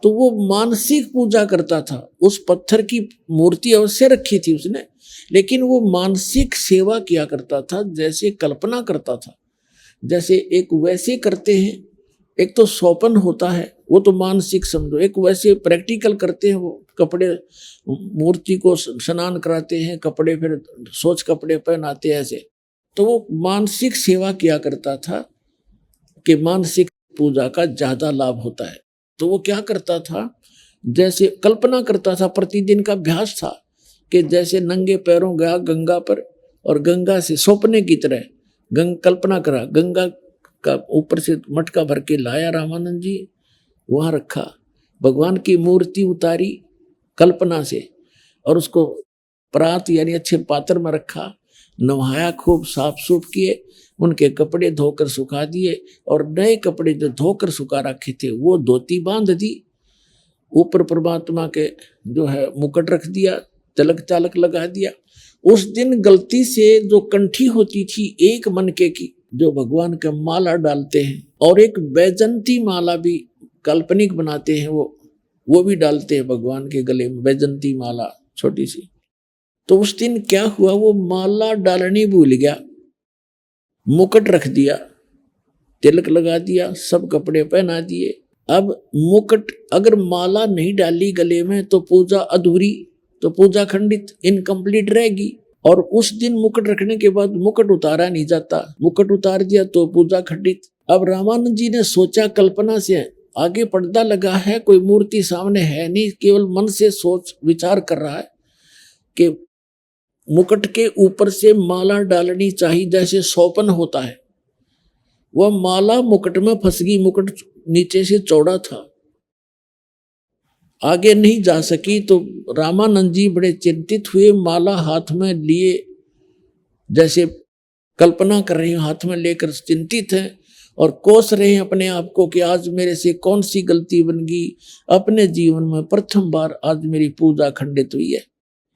[SPEAKER 10] तो वो मानसिक पूजा करता था। उस पत्थर की मूर्ति अवश्य रखी थी उसने, लेकिन वो मानसिक सेवा किया करता था, जैसे कल्पना करता था, जैसे एक वैसे करते हैं, एक तो सौपन होता है, वो तो मानसिक समझो, एक वैसे प्रैक्टिकल करते हैं, वो कपड़े मूर्ति को स्नान कराते हैं, कपड़े फिर सोच कपड़े पहनाते हैं ऐसे। तो वो मानसिक सेवा किया करता था कि मानसिक पूजा का ज्यादा लाभ होता है। तो वो क्या करता था, जैसे कल्पना करता था, प्रतिदिन का अभ्यास था कि जैसे नंगे पैरों गया गंगा पर, और गंगा से सौंपने की तरह कल्पना करा, गंगा का ऊपर से मटका भर के लाया रामानंद जी, वहां रखा, भगवान की मूर्ति उतारी कल्पना से, और उसको प्रात यानी अच्छे पात्र में रखा, नहाया, खूब साफ सूफ किए, उनके कपड़े धोकर सुखा दिए, और नए कपड़े जो धोकर सुखा रखे थे वो धोती बांध दी, ऊपर परमात्मा के जो है मुकुट रख दिया, तिलक चालक लगा दिया। उस दिन गलती से जो कंठी होती थी एक मनके की, जो भगवान का माला डालते हैं, और एक बैजंती माला भी काल्पनिक बनाते हैं, वो भी डालते हैं भगवान के गले में, बैजंती माला छोटी सी। तो उस दिन क्या हुआ, वो माला डालनी भूल गया, मुकुट रख दिया, तिलक लगा दिया, सब कपड़े पहना दिए। अब मुकुट, अगर माला नहीं डाली गले में तो पूजा अधूरी, तो पूजा खंडित, इनकम्प्लीट रहेगी। और उस दिन मुकुट रखने के बाद मुकुट उतारा नहीं जाता, मुकुट उतार दिया तो पूजा खंडित। अब रामानंद जी ने सोचा, कल्पना से आगे पर्दा लगा है, कोई मूर्ति सामने है नहीं, केवल मन से सोच विचार कर रहा है कि मुकुट के ऊपर से माला डालनी चाहिए, जैसे सौपन होता है। वह माला मुकुट में फंस गई, मुकुट नीचे से चौड़ा था, आगे नहीं जा सकी तो रामानंद जी बड़े चिंतित हुए, माला हाथ में लिए, जैसे कल्पना कर रहे हैं, हाथ में लेकर चिंतित हैं और कोस रहे हैं अपने आप को कि आज मेरे से कौन सी गलती बन गई, अपने जीवन में प्रथम बार आज मेरी पूजा खंडित हुई है।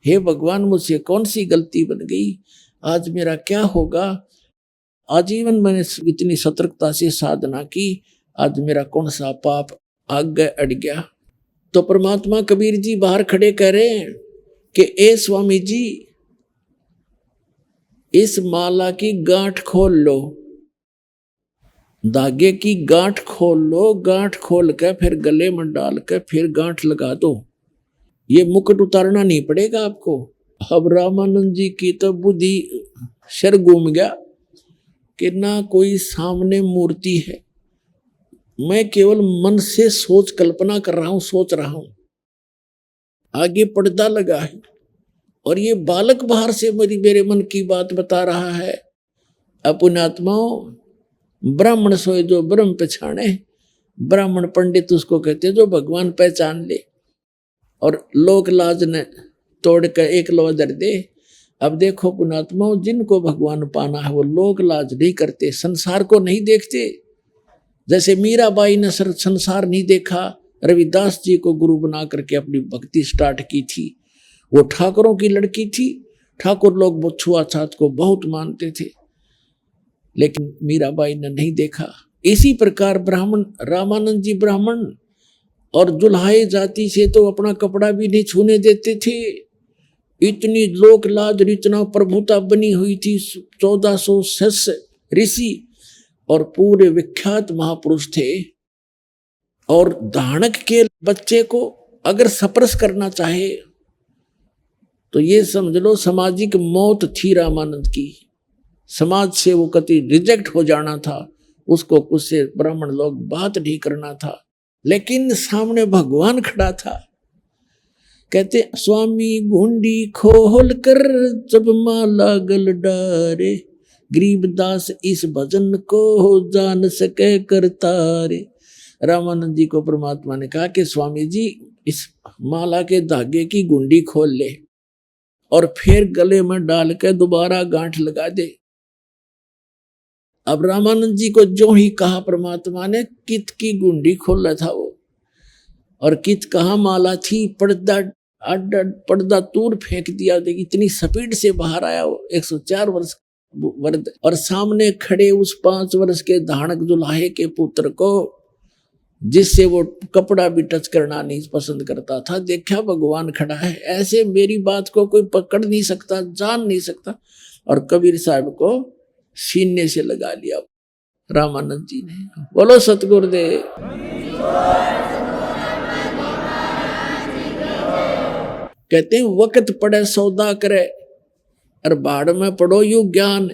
[SPEAKER 10] हे भगवान, मुझसे कौन सी गलती बन गई, आज मेरा क्या होगा। आजीवन मैंने इतनी सतर्कता से साधना की, आज मेरा कौन सा पाप आगे अड़ गया। तो परमात्मा कबीर जी बाहर खड़े कह रहे हैं कि ए स्वामी जी, इस माला की गांठ खोल लो, धागे की गांठ खोल लो, गांठ खोल के फिर गले में डाल के फिर गांठ लगा दो, ये मुकुट उतारना नहीं पड़ेगा आपको। अब रामानंद जी की तो बुद्धि सिर घूम गया कि ना कोई सामने मूर्ति है, मैं केवल मन से सोच कल्पना कर रहा हूं, सोच रहा हूं, आगे पर्दा लगा है और ये बालक बाहर से मेरे मन की बात बता रहा है। अपुण्यात्माओं, ब्राह्मण सोए जो ब्रह्म पहचाने, ब्राह्मण पंडित उसको कहते जो भगवान पहचान ले, और लोक लाज ने तोड़ कर एक लोहा दर दे। अब देखो पुण्यात्माओं, जिनको भगवान पाना है वो लोक लाज नहीं करते, संसार को नहीं देखते। जैसे मीराबाई ने संसार नहीं देखा, रविदास जी को गुरु बना करके अपनी भक्ति स्टार्ट की थी। वो ठाकुरों की लड़की थी, ठाकुर लोग छुआछात को बहुत मानते थे, लेकिन मीराबाई ने नहीं देखा। इसी प्रकार ब्राह्मण, रामानंद जी ब्राह्मण और दुल्हाई जाति से तो अपना कपड़ा भी नहीं छूने देते थे। इतनी लोक लाज, इतना प्रभुता बनी हुई थी। 1400 शिष्य ऋषि और पूरे विख्यात महापुरुष थे। और धानक के बच्चे को अगर स्पर्श करना चाहे तो ये समझ लो सामाजिक मौत थी रामानंद की। समाज से वो कति रिजेक्ट हो जाना था, उसको उससे ब्राह्मण लोग बात नहीं करना था। लेकिन सामने भगवान खड़ा था। कहते स्वामी घुंडी खोल कर जब माला गल डारे, गरीबदास इस भजन को जान सके करतारे। रामानंद जी को परमात्मा ने कहा कि स्वामी जी इस माला के धागे की गुंडी खोल ले और फिर गले में डाल के दोबारा गांठ लगा दे। अब रामानंद जी को जो ही कहा परमात्मा ने, कित की गुंडी खोला था वो, और कित कहाँ माला थी, पर्दा दूर फेंक दिया। इतनी स्पीड से बाहर आया वो 104 वर्ष वर्द, और सामने खड़े उस 5 वर्ष के धानक दुल्हाए के पुत्र को, जिससे वो कपड़ा भी टच करना नहीं पसंद करता था, देखा भगवान खड़ा है। ऐसे मेरी बात को कोई पकड़ नहीं सकता, जान नहीं सकता। और कबीर साहब को सीने से लगा लिया रामानंद जी ने। बोलो सतगुरुदेव। कहते हैं वक्त पड़े सौदा करे और बाढ़ में पड़ो यू ज्ञान।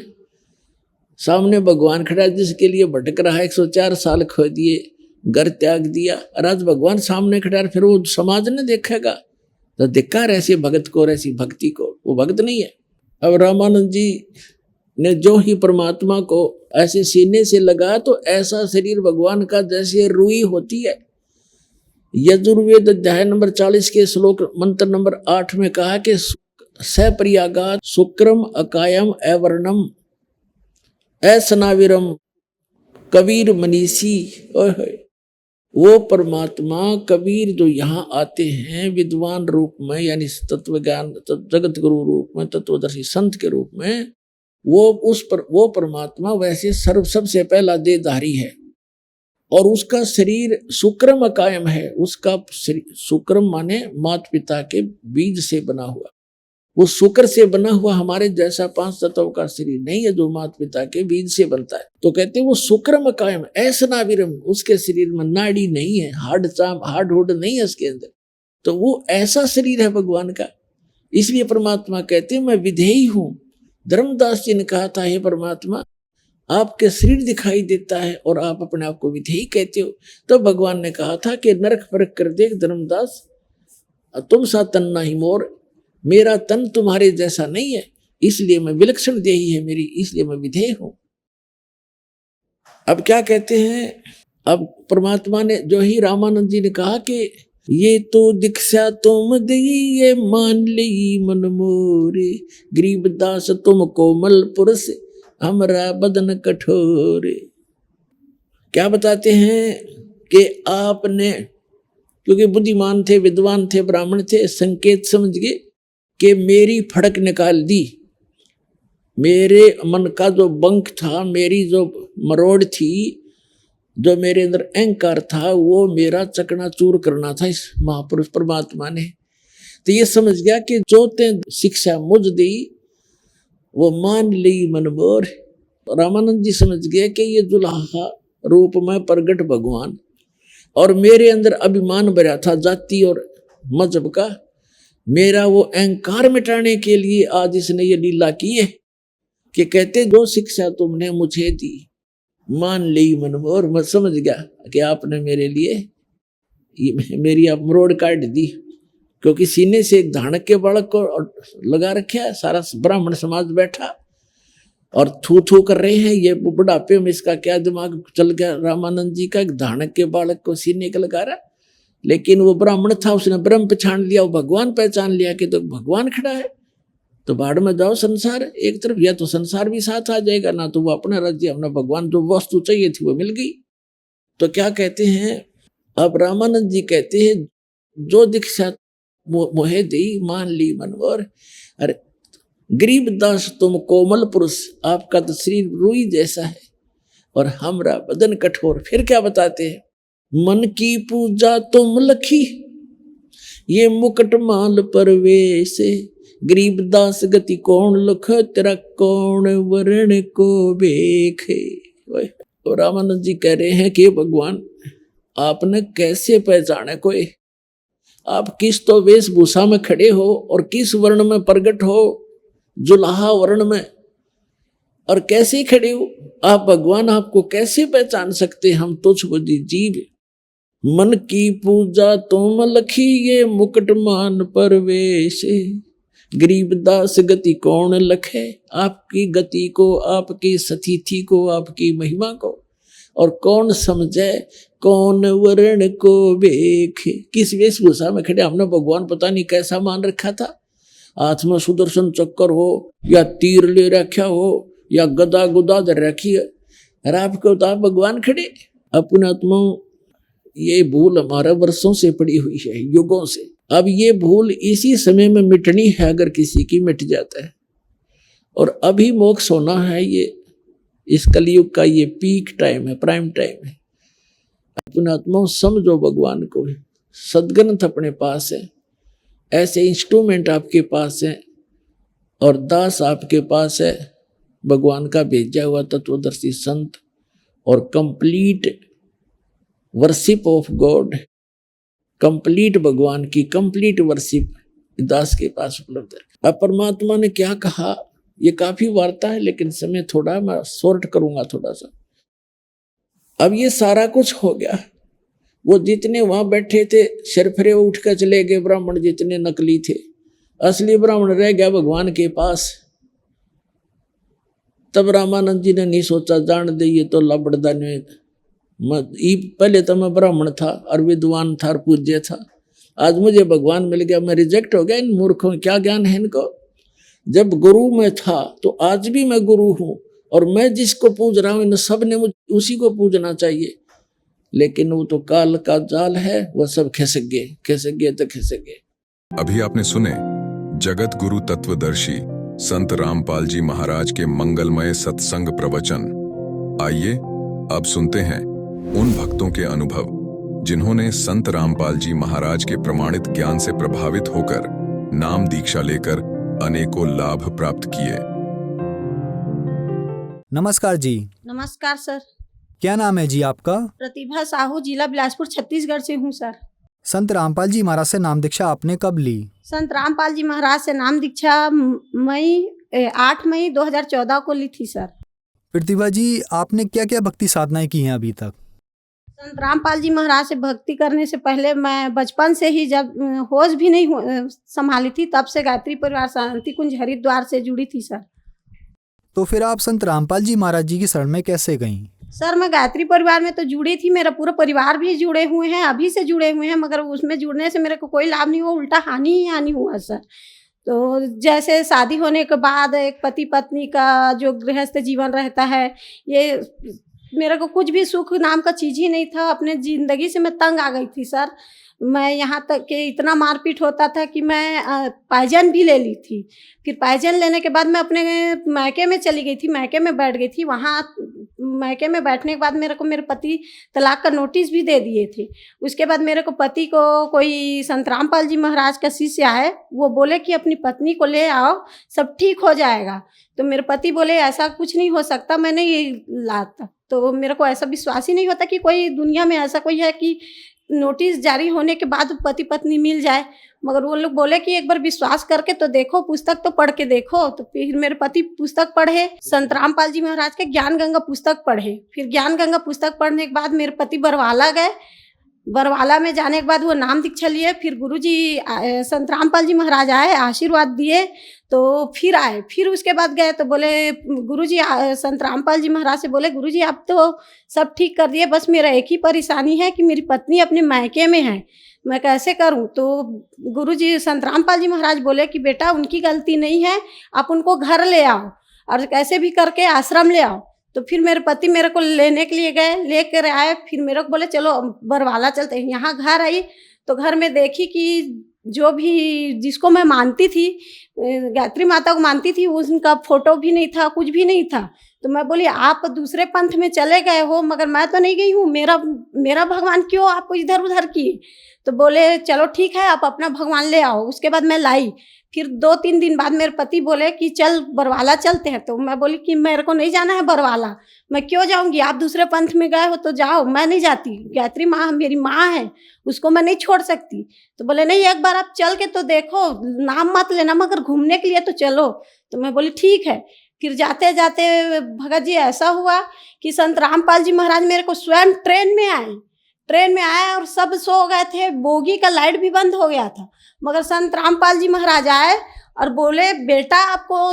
[SPEAKER 10] सामने भगवान खड़ा जिसके लिए भटक रहा है, 104 साल खो दिए, घर त्याग दिया, और आज भगवान सामने खड़ा, फिर वो समाज ने देखेगा तो धिक्कार ऐसे भगत को और ऐसी भक्ति को, वो भक्त नहीं है। अब रामानंद जी ने जो ही परमात्मा को ऐसे सीने से लगा तो ऐसा शरीर भगवान का जैसे रुई होती है। यजुर्वेद अध्याय नंबर 40 के श्लोक मंत्र नंबर 8 में कहा कि सप्रियागात शुक्रम अकायम अवर्णम असनाविरम कबीर मनीषी। वो परमात्मा कबीर जो यहाँ आते हैं विद्वान रूप में, यानी तत्व ज्ञान जगत गुरु रूप में, तत्वदर्शी संत के रूप में, वो परमात्मा वैसे सबसे पहला देहधारी है। और उसका शरीर शुक्रम अकायम है। उसका शुक्रम माने माता पिता के बीज से बना हुआ, वो शुक्र से बना हुआ हमारे जैसा 5 तत्वों का शरीर नहीं है जो माता पिता के बीज से बनता है। तो कहते हैं वो शुक्रम कायम ऐसा नाविरम, उसके शरीर में नाड़ी नहीं है, हार्ड हुड नहीं है उसके अंदर, तो वो ऐसा शरीर है भगवान का। इसलिए परमात्मा कहते हैं मैं विधेयी हूं। धर्मदास जी ने कहा था, हे परमात्मा आपके शरीर दिखाई देता है और आप अपने आप को विधेयी कहते हो। तो भगवान ने कहा था कि नरक परख कर देख धर्मदास, तुम सा तन नहीं मोर, मेरा तन तुम्हारे जैसा नहीं है, इसलिए मैं विलक्षण देही है मेरी, इसलिए मैं विधेय हूं। अब क्या कहते हैं, अब परमात्मा ने जो ही रामानंद जी ने कहा कि ये तो दीक्षा तुम दी ये मान ली मन मोरे, गरीबदास तुम कोमल पुरुष हमरा बदन कठोरे। क्या बताते हैं कि आपने, क्योंकि बुद्धिमान थे, विद्वान थे, ब्राह्मण थे, संकेत समझ गए कि मेरी फड़क निकाल दी, मेरे मन का जो बंक था, मेरी जो मरोड़ थी, जो मेरे अंदर अहंकार था, वो मेरा चकनाचूर करना था इस महापुरुष परमात्मा ने। तो ये समझ गया कि जो ते शिक्षा मुझ दी वो मान ली मन मोर। रामानंद जी समझ गए कि ये दुल्हा रूप में प्रगट भगवान, और मेरे अंदर अभिमान भरा था जाति और मजहब का, मेरा वो अहंकार मिटाने के लिए आज इसने ये लीला की है कि कहते जो शिक्षा तुमने मुझे दी मान ली मन मोर। मैं समझ गया कि आपने मेरे लिए ये मेरी आप मरोड़ काट दी, क्योंकि सीने से एक धानक के बालक को लगा रखा है, सारा ब्राह्मण समाज बैठा और थू थू कर रहे हैं, ये बुढ़ापे में इसका क्या दिमाग चल गया रामानंद जी का, एक धानक के बालक को सीने का लगा रहा। लेकिन वो ब्राह्मण था, उसने ब्रह्म पहचान लिया, वो भगवान पहचान लिया कि तो भगवान खड़ा है, तो बाढ़ में जाओ संसार एक तरफ, या तो संसार भी साथ आ जाएगा, ना तो वो अपना राज्य अपना भगवान, जो वस्तु चाहिए थी वो मिल गई। तो क्या कहते हैं अब रामानंद जी कहते हैं जो दीक्षा मोहे दी मान ली मनोर। अरे गरीबदास तुम कोमल पुरुष, आपका तो शरीर रुई जैसा है और हमरा बदन कठोर। फिर क्या बताते हैं, मन की पूजा तुम लखी ये मुकुट माल परवेश, गरीबदास गति कौन लख तेरा कौन वर्ण को बेखे। और रामानंद जी कह रहे हैं कि भगवान आपने कैसे पहचाने कोई, आप किस तो वेशभूषा में खड़े हो और किस वर्ण में प्रगट हो, जुलाहा वर्ण में, और कैसे खड़े हो आप भगवान, आपको कैसे पहचान सकते हम तुच्छ बुद्धि जीव। मन की पूजा तुम लखी ये मुकुट मान परवेश, गरीबदास गति कौन लखे, आपकी गति को, आपकी सतिथि को, आपकी महिमा को, और कौन समझे कौन वर्ण को बेखे। किस वेशभूषा में खड़े, हमने भगवान पता नहीं कैसा मान रखा था, हाथ में सुदर्शन चक्कर हो या तीर ले रखा हो या गदा गुदा दे रखी है, और आपको तो आप भगवान खड़े। अपने आत्मा ये भूल हमारे वर्षों से पड़ी हुई है, युगों से। अब ये भूल इसी समय में मिटनी है, अगर किसी की मिट जाता है, और अभी मोक्ष होना है। ये इस कलयुग का ये पीक टाइम है, प्राइम टाइम है। अपने आत्मा समझो भगवान को, सदग्रंथ अपने पास है, ऐसे इंस्ट्रूमेंट आपके पास है, और दास आपके पास है, भगवान का भेजा हुआ तत्वदर्शी संत, और complete worship of God, complete भगवान की कंप्लीट वर्शिप दास के पास उपलब्ध है। अब परमात्मा ने क्या कहा, ये काफी वार्ता है लेकिन समय थोड़ा, मैं शॉर्ट करूंगा थोड़ा सा। अब ये सारा कुछ हो गया, वो जितने वहां बैठे थे शरफरे उठ कर चले गए, ब्राह्मण जितने नकली थे, असली ब्राह्मण रह गया भगवान के पास। तब रामानंद जी ने नहीं सोचा जान दे ये तो लबड़दा ने, पहले तो मैं ब्राह्मण था और विद्वान था और पूज्य था, आज मुझे भगवान मिल गया, मैं रिजेक्ट हो गया। इन मूर्खों में क्या ज्ञान है इनको। जब गुरु में था तो आज भी मैं गुरु हूं, और मैं जिसको पूज रहा हूं इन सब ने मुझे उसी को पूजना चाहिए। लेकिन वो तो काल का जाल है, वो सब खिसक गए तो खिसक गए।
[SPEAKER 1] अभी आपने सुने जगत गुरु तत्वदर्शी संत रामपाल जी महाराज के मंगलमय सत्संग प्रवचन। आइए अब सुनते हैं उन भक्तों के अनुभव जिन्होंने संत रामपाल जी महाराज के प्रमाणित ज्ञान से प्रभावित होकर नाम दीक्षा लेकर अनेकों लाभ प्राप्त किए।
[SPEAKER 8] नमस्कार जी।
[SPEAKER 3] नमस्कार सर।
[SPEAKER 8] क्या नाम है जी आपका?
[SPEAKER 3] प्रतिभा साहू, जिला बिलासपुर, छत्तीसगढ़ से हूँ सर।
[SPEAKER 8] संत रामपाल जी महाराज से नाम दीक्षा आपने कब ली?
[SPEAKER 3] संत रामपाल जी महाराज से नाम दीक्षा 8 मई 2014 को ली थी सर।
[SPEAKER 8] प्रतिभा जी, आपने क्या क्या भक्ति साधनाएं की हैं अभी तक?
[SPEAKER 3] संत रामपाल जी महाराज से भक्ति करने से पहले मैं बचपन से ही, जब होश भी नहीं संभाली थी, तब से गायत्री परिवार शांति कुंज हरिद्वार से जुड़ी थी सर।
[SPEAKER 8] तो फिर आप संत रामपाल जी महाराज जी की शरण में कैसे गईं?
[SPEAKER 3] सर मैं गायत्री परिवार में तो जुड़ी थी, मेरा पूरा परिवार भी जुड़े हुए हैं, अभी से जुड़े हुए हैं, मगर उसमें जुड़ने से मेरे को कोई लाभ नहीं हुआ, उल्टा हानि ही हानि हुआ सर। तो जैसे शादी होने के बाद एक पति पत्नी का जो गृहस्थ जीवन रहता है, ये मेरे को कुछ भी सुख नाम का चीज़ ही नहीं था। अपने ज़िंदगी से मैं तंग आ गई थी सर। मैं यहाँ तक कि इतना मारपीट होता था कि मैं पायजन भी ले ली थी। फिर पायजन लेने के बाद मैं अपने मायके में चली गई थी, मायके में बैठ गई थी। वहाँ मायके में बैठने के बाद मेरे को मेरे पति तलाक का नोटिस भी दे दिए थे। उसके बाद मेरे को पति को कोई संत रामपाल जी महाराज का शिष्य आए, वो बोले कि अपनी पत्नी को ले आओ, सब ठीक हो जाएगा। तो मेरे पति बोले ऐसा कुछ नहीं हो सकता, मैं नहीं लाता। तो मेरे को ऐसा विश्वास ही नहीं होता कि कोई दुनिया में ऐसा कोई है कि नोटिस जारी होने के बाद पति पत्नी मिल जाए। मगर वो लोग बोले कि एक बार विश्वास करके तो देखो, पुस्तक तो पढ़ के देखो। तो फिर मेरे पति पुस्तक पढ़े, संत रामपाल जी महाराज के ज्ञान गंगा पुस्तक पढ़े। फिर ज्ञान गंगा पुस्तक पढ़ने के बाद मेरे पति बरवाला गए। बरवाला में जाने के बाद वो नाम दीक्षा लिए। फिर गुरुजी संत रामपाल जी महाराज आए, आशीर्वाद दिए, तो फिर आए। फिर उसके बाद गए तो बोले गुरुजी, संत रामपाल जी महाराज से बोले गुरुजी आप तो सब ठीक कर दिए, बस मेरा एक ही परेशानी है कि मेरी पत्नी अपने मायके में है, मैं कैसे करूं। तो गुरुजी संत रामपाल जी महाराज बोले कि बेटा उनकी गलती नहीं है, आप उनको घर ले आओ और कैसे भी करके आश्रम ले आओ। तो फिर मेरे पति मेरे को लेने के लिए गए, लेकर आए। फिर मेरे को बोले चलो बरवाला चलते हैं। यहाँ घर आई तो घर में देखी कि जो भी जिसको मैं मानती थी, गायत्री माता को मानती थी, उनका फोटो भी नहीं था, कुछ भी नहीं था। तो मैं बोली आप दूसरे पंथ में चले गए हो, मगर मैं तो नहीं गई हूँ, मेरा भगवान क्यों आपको इधर उधर किए। तो बोले चलो ठीक है, आप अपना भगवान ले आओ। उसके बाद मैं लाई। फिर 2-3 दिन बाद मेरे पति बोले कि चल बरवाला चलते हैं। तो मैं बोली कि मेरे को नहीं जाना है बरवाला, मैं क्यों जाऊंगी, आप दूसरे पंथ में गए हो तो जाओ, मैं नहीं जाती। गायत्री माँ मेरी माँ है, उसको मैं नहीं छोड़ सकती। तो बोले नहीं एक बार आप चल के तो देखो, नाम मत लेना, मगर घूमने के लिए तो चलो। तो मैं बोली ठीक है। फिर जाते जाते भगत जी ऐसा हुआ कि संत रामपाल जी महाराज मेरे को स्वयं ट्रेन में आए और सब सो गए थे, बोगी का लाइट भी बंद हो गया था। मगर संत रामपाल जी महाराज आए और बोले बेटा आपको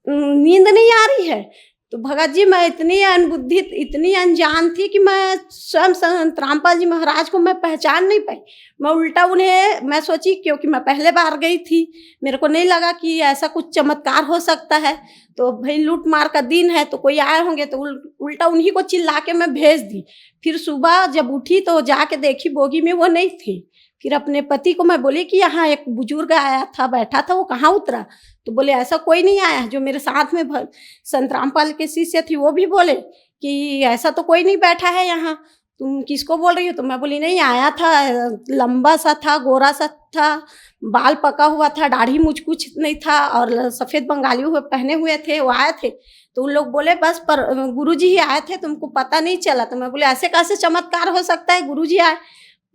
[SPEAKER 3] नींद नहीं आ रही है। तो भगत जी मैं इतनी अनबुद्धि, इतनी अनजान थी कि मैं स्वयं संत रामपाल जी महाराज को मैं पहचान नहीं पाई। मैं उल्टा उन्हें मैं सोची, क्योंकि मैं पहले बार गई थी, मेरे को नहीं लगा कि ऐसा कुछ चमत्कार हो सकता है। तो भाई लूट मार का दिन है तो कोई आए होंगे, तो उल्टा उन्हीं को चिल्ला के मैं भेज दी। फिर सुबह जब उठी तो जाके देखी बोगी में वो नहीं थी। फिर अपने पति को मैं बोली कि यहाँ एक बुजुर्ग आया था, बैठा था, वो कहाँ उतरा। तो बोले ऐसा कोई नहीं आया। जो मेरे साथ में संत रामपाल के शिष्य थी वो भी बोले कि ऐसा तो कोई नहीं बैठा है यहाँ, तुम किसको बोल रही हो। तो मैं बोली नहीं, आया था, लंबा सा था, गोरा सा था, बाल पका हुआ था, दाढ़ी मुझ कुछ नहीं था और सफ़ेद बंगाली हुए पहने हुए थे, वो आए थे। तो उन लोग बोले बस पर गुरुजी ही आए थे, तुमको पता नहीं चला। तो मैं बोले ऐसे कैसे चमत्कार हो सकता है, गुरुजी आए।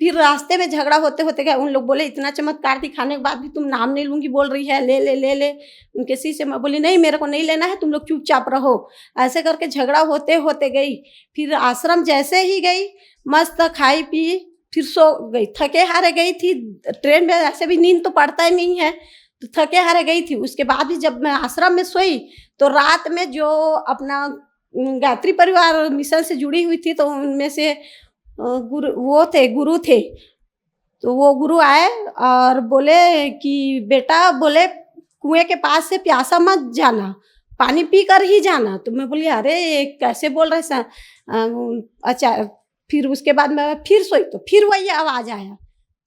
[SPEAKER 3] फिर रास्ते में झगड़ा होते होते गए। उन लोग बोले इतना चमत्कार दिखाने के बाद भी तुम नाम नहीं लूंगी बोल रही है, ले ले ले ले उनके सी से। मैं बोली नहीं, मेरे को नहीं लेना है, तुम लोग चुपचाप रहो। ऐसे करके झगड़ा होते होते गई। फिर आश्रम जैसे ही गई, मस्त खाई पी, फिर सो गई। थके हारे गई थी, ट्रेन में ऐसे भी नींद तो पड़ता ही नहीं है, तो थके हारे गई थी। उसके बाद भी जब मैं आश्रम में सोई तो रात में जो अपना गायत्री परिवार मिशन से जुड़ी हुई थी, तो उनमें से गुरु थे। तो वो गुरु आए और बोले कि बेटा, बोले कुएं के पास से प्यासा मत जाना, पानी पी कर ही जाना। तो मैं बोली अरे ये कैसे बोल रहे सर। अच्छा, फिर उसके बाद मैं फिर सोई तो फिर वही आवाज़ आया।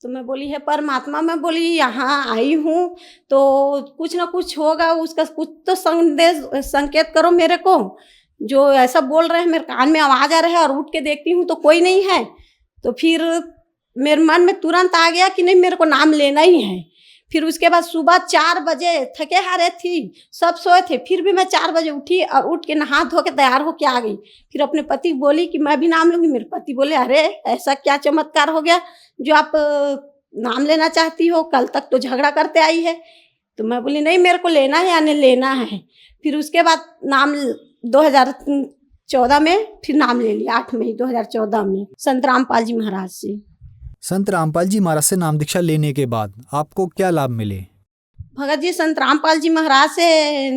[SPEAKER 3] तो मैं बोली है परमात्मा, मैं बोली यहाँ आई हूँ तो कुछ ना कुछ होगा, उसका कुछ तो संकेत करो मेरे को। जो ऐसा बोल रहे हैं, मेरे कान में आवाज़ आ रहा है और उठ के देखती हूँ तो कोई नहीं है। तो फिर मेरे मन में तुरंत आ गया कि नहीं, मेरे को नाम लेना ही है। फिर उसके बाद सुबह 4 बजे, थके हारे थी, सब सोए थे, फिर भी मैं 4 बजे उठी और उठ के नहा धो के तैयार होके आ गई। फिर अपने पति बोली कि मैं भी नाम लूँगी। मेरे पति बोले अरे ऐसा क्या चमत्कार हो गया जो आप नाम लेना चाहती हो, कल तक तो झगड़ा करते आई है। तो मैं बोली नहीं, मेरे को लेना है यानी लेना है। फिर उसके बाद नाम 2014 में फिर नाम ले लिया, 8 मई 2014 में संत रामपाल जी महाराज से।
[SPEAKER 8] संत रामपाल जी महाराज से नाम दीक्षा लेने के बाद आपको क्या लाभ मिले?
[SPEAKER 3] भगत जी संत रामपाल जी महाराज से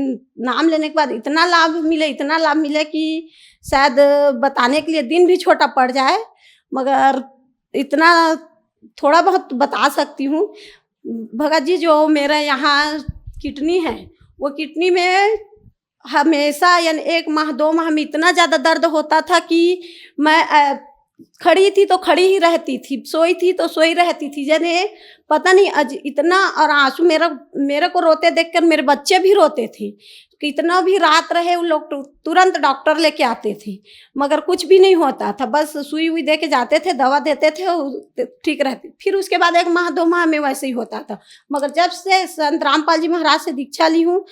[SPEAKER 3] नाम लेने के बाद इतना लाभ मिले कि शायद बताने के लिए दिन भी छोटा पड़ जाए, मगर इतना थोड़ा बहुत बता सकती हूँ। भगत जी, जो मेरा यहाँ किडनी है, वो किडनी में हमेशा यानी 1 माह 2 माह में इतना ज़्यादा दर्द होता था कि मैं खड़ी थी तो खड़ी ही रहती थी, सोई थी तो सोई रहती थी, यानी पता नहीं इतना। और आंसू मेरे को रोते देखकर मेरे बच्चे भी रोते थे। कितना भी रात रहे उन लोग तुरंत डॉक्टर लेके आते थे, मगर कुछ भी नहीं होता था। बस सुई हुई दे के जाते थे, दवा देते थे, ठीक रहती। फिर उसके बाद 1 माह 2 माह में वैसे ही होता था। मगर जब से संत रामपाल जी महाराज से दीक्षा ली हूँ,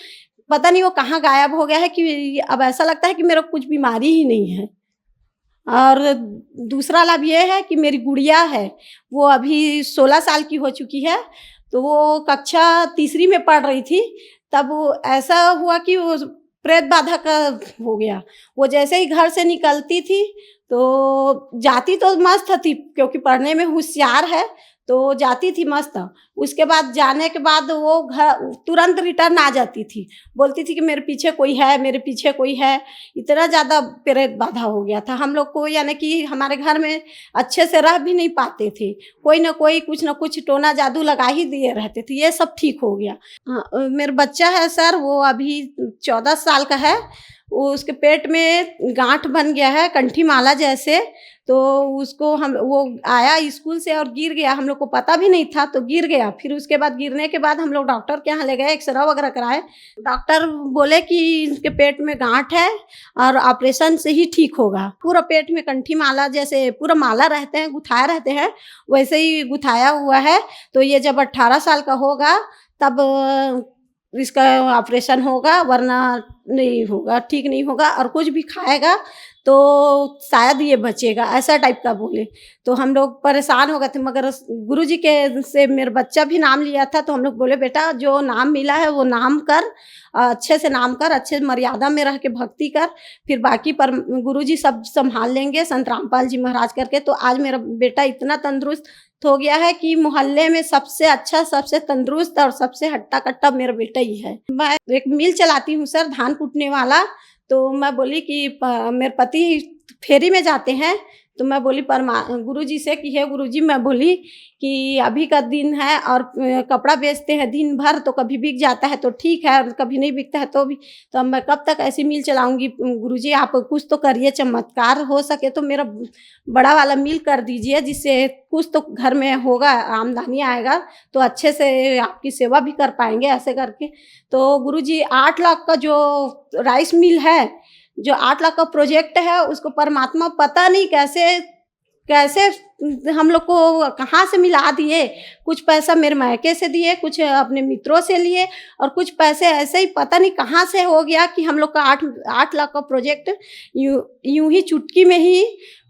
[SPEAKER 3] पता नहीं वो कहाँ गायब हो गया है कि अब ऐसा लगता है कि मेरा कुछ बीमारी ही नहीं है। और दूसरा लाभ ये है कि मेरी गुड़िया है, वो अभी 16 साल की हो चुकी है। तो वो कक्षा 3री में पढ़ रही थी, तब ऐसा हुआ कि वो प्रेत बाधा का हो गया। वो जैसे ही घर से निकलती थी तो जाती तो मस्त थी, क्योंकि पढ़ने में होशियार है, तो जाती थी मस्त। उसके बाद जाने के बाद वो घर तुरंत रिटर्न आ जाती थी, बोलती थी कि मेरे पीछे कोई है, मेरे पीछे कोई है। इतना ज़्यादा प्रेत बाधा हो गया था हम लोग को, यानी कि हमारे घर में अच्छे से रह भी नहीं पाते थे। कोई ना कोई कुछ ना कुछ टोना जादू लगा ही दिए रहते थे। ये सब ठीक हो गया। मेरा बच्चा है सर, वो अभी 14 साल का है। वो उसके पेट में गांठ बन गया है, कंठी माला जैसे। तो उसको वो आया स्कूल से और गिर गया, हम लोग को पता भी नहीं था, तो गिर गया। फिर उसके बाद गिरने के बाद हम लोग डॉक्टर के यहाँ ले गए, एक्सरे वगैरह कराए। डॉक्टर बोले कि इसके पेट में गांठ है और ऑपरेशन से ही ठीक होगा। पूरा पेट में कंठी माला जैसे पूरा माला रहते हैं, गुथाए रहते हैं, वैसे ही गुथाया हुआ है। तो ये जब 18 साल का होगा तब इसका ऑपरेशन होगा, वरना नहीं होगा, ठीक नहीं होगा। और कुछ भी खाएगा तो शायद ये बचेगा, ऐसा टाइप का बोले। तो हम लोग परेशान हो गए थे, मगर गुरुजी के से मेरा बच्चा भी नाम लिया था। तो हम लोग बोले, बेटा जो नाम मिला है वो नाम कर, अच्छे से नाम कर, अच्छे मर्यादा में रह के भक्ति कर, फिर बाकी पर गुरुजी सब संभाल लेंगे, संत रामपाल जी महाराज करके। तो आज मेरा बेटा इतना तंदुरुस्त हो गया है कि मोहल्ले में सबसे अच्छा, सबसे तंदुरुस्त और सबसे हट्टा कट्टा मेरा बेटा ही है। मैं एक मिल चलाती हूँ सर, धान कूटने वाला। तो मैं बोली कि मेरे पति फेरी में जाते हैं, तो मैं बोली गुरुजी से कि हे गुरुजी, मैं बोली कि अभी का दिन है और कपड़ा बेचते हैं दिन भर, तो कभी बिक जाता है तो ठीक है, और कभी नहीं बिकता है तो भी। तो मैं कब तक ऐसी मिल चलाऊंगी? गुरुजी आप कुछ तो करिए, चमत्कार हो सके तो मेरा बड़ा वाला मिल कर दीजिए, जिससे कुछ तो घर में होगा, आमदनी आएगा, तो अच्छे से आपकी सेवा भी कर पाएंगे ऐसे करके। तो गुरुजी 8 लाख का जो राइस मिल है, जो 8 लाख का प्रोजेक्ट है, उसको परमात्मा पता नहीं कैसे हम लोग को कहाँ से मिला दिए। कुछ पैसा मेरे मायके से दिए, कुछ अपने मित्रों से लिए, और कुछ पैसे ऐसे ही पता नहीं कहाँ से हो गया कि हम लोग का 8 लाख का प्रोजेक्ट यूं ही चुटकी में ही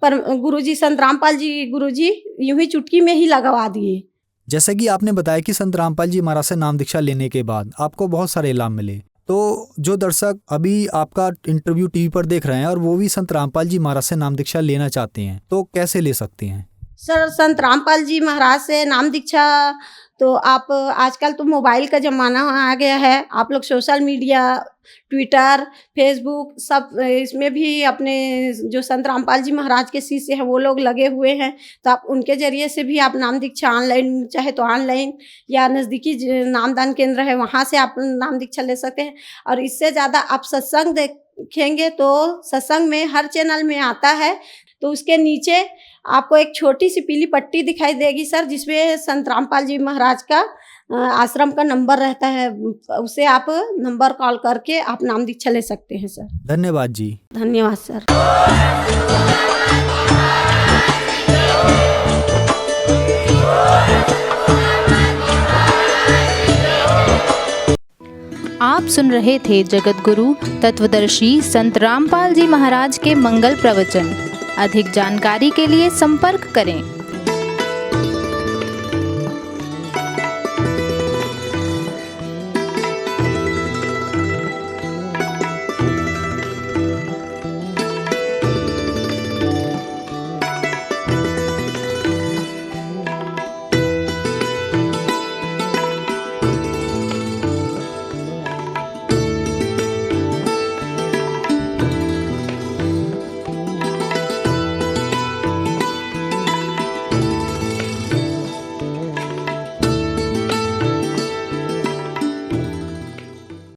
[SPEAKER 3] पर गुरुजी संत रामपाल जी गुरुजी यूं ही चुटकी में ही लगवा दिए।
[SPEAKER 8] जैसे कि आपने बताया कि संत रामपाल जी महाराज से नाम दीक्षा लेने के बाद आपको बहुत सारे इनाम मिले, तो जो दर्शक अभी आपका इंटरव्यू टीवी पर देख रहे हैं और वो भी संत रामपाल जी महाराज से नाम दीक्षा लेना चाहते हैं, तो कैसे ले सकते हैं?
[SPEAKER 3] सर, संत रामपाल जी महाराज से नाम दीक्षा तो आप आजकल तो मोबाइल का ज़माना आ गया है, आप लोग सोशल मीडिया, ट्विटर, फेसबुक सब इसमें भी अपने जो संत रामपाल जी महाराज के शिष्य हैं वो लोग लगे हुए हैं। तो आप उनके ज़रिए से भी आप नाम दीक्षा ऑनलाइन, चाहे तो ऑनलाइन या नज़दीकी नामदान केंद्र है वहाँ से आप नाम दीक्षा ले सकते हैं। और इससे ज़्यादा आप सत्संग देखेंगे तो सत्संग में हर चैनल में आता है, तो उसके नीचे आपको एक छोटी सी पीली पट्टी दिखाई देगी सर, जिसमें संत रामपाल जी महाराज का आश्रम का नंबर रहता है, उसे आप नंबर कॉल करके आप नाम दीक्षा ले सकते हैं सर।
[SPEAKER 8] धन्यवाद जी।
[SPEAKER 3] धन्यवाद सर।
[SPEAKER 11] आप सुन रहे थे जगत गुरु तत्वदर्शी संत रामपाल जी महाराज के मंगल प्रवचन। अधिक जानकारी के लिए संपर्क करें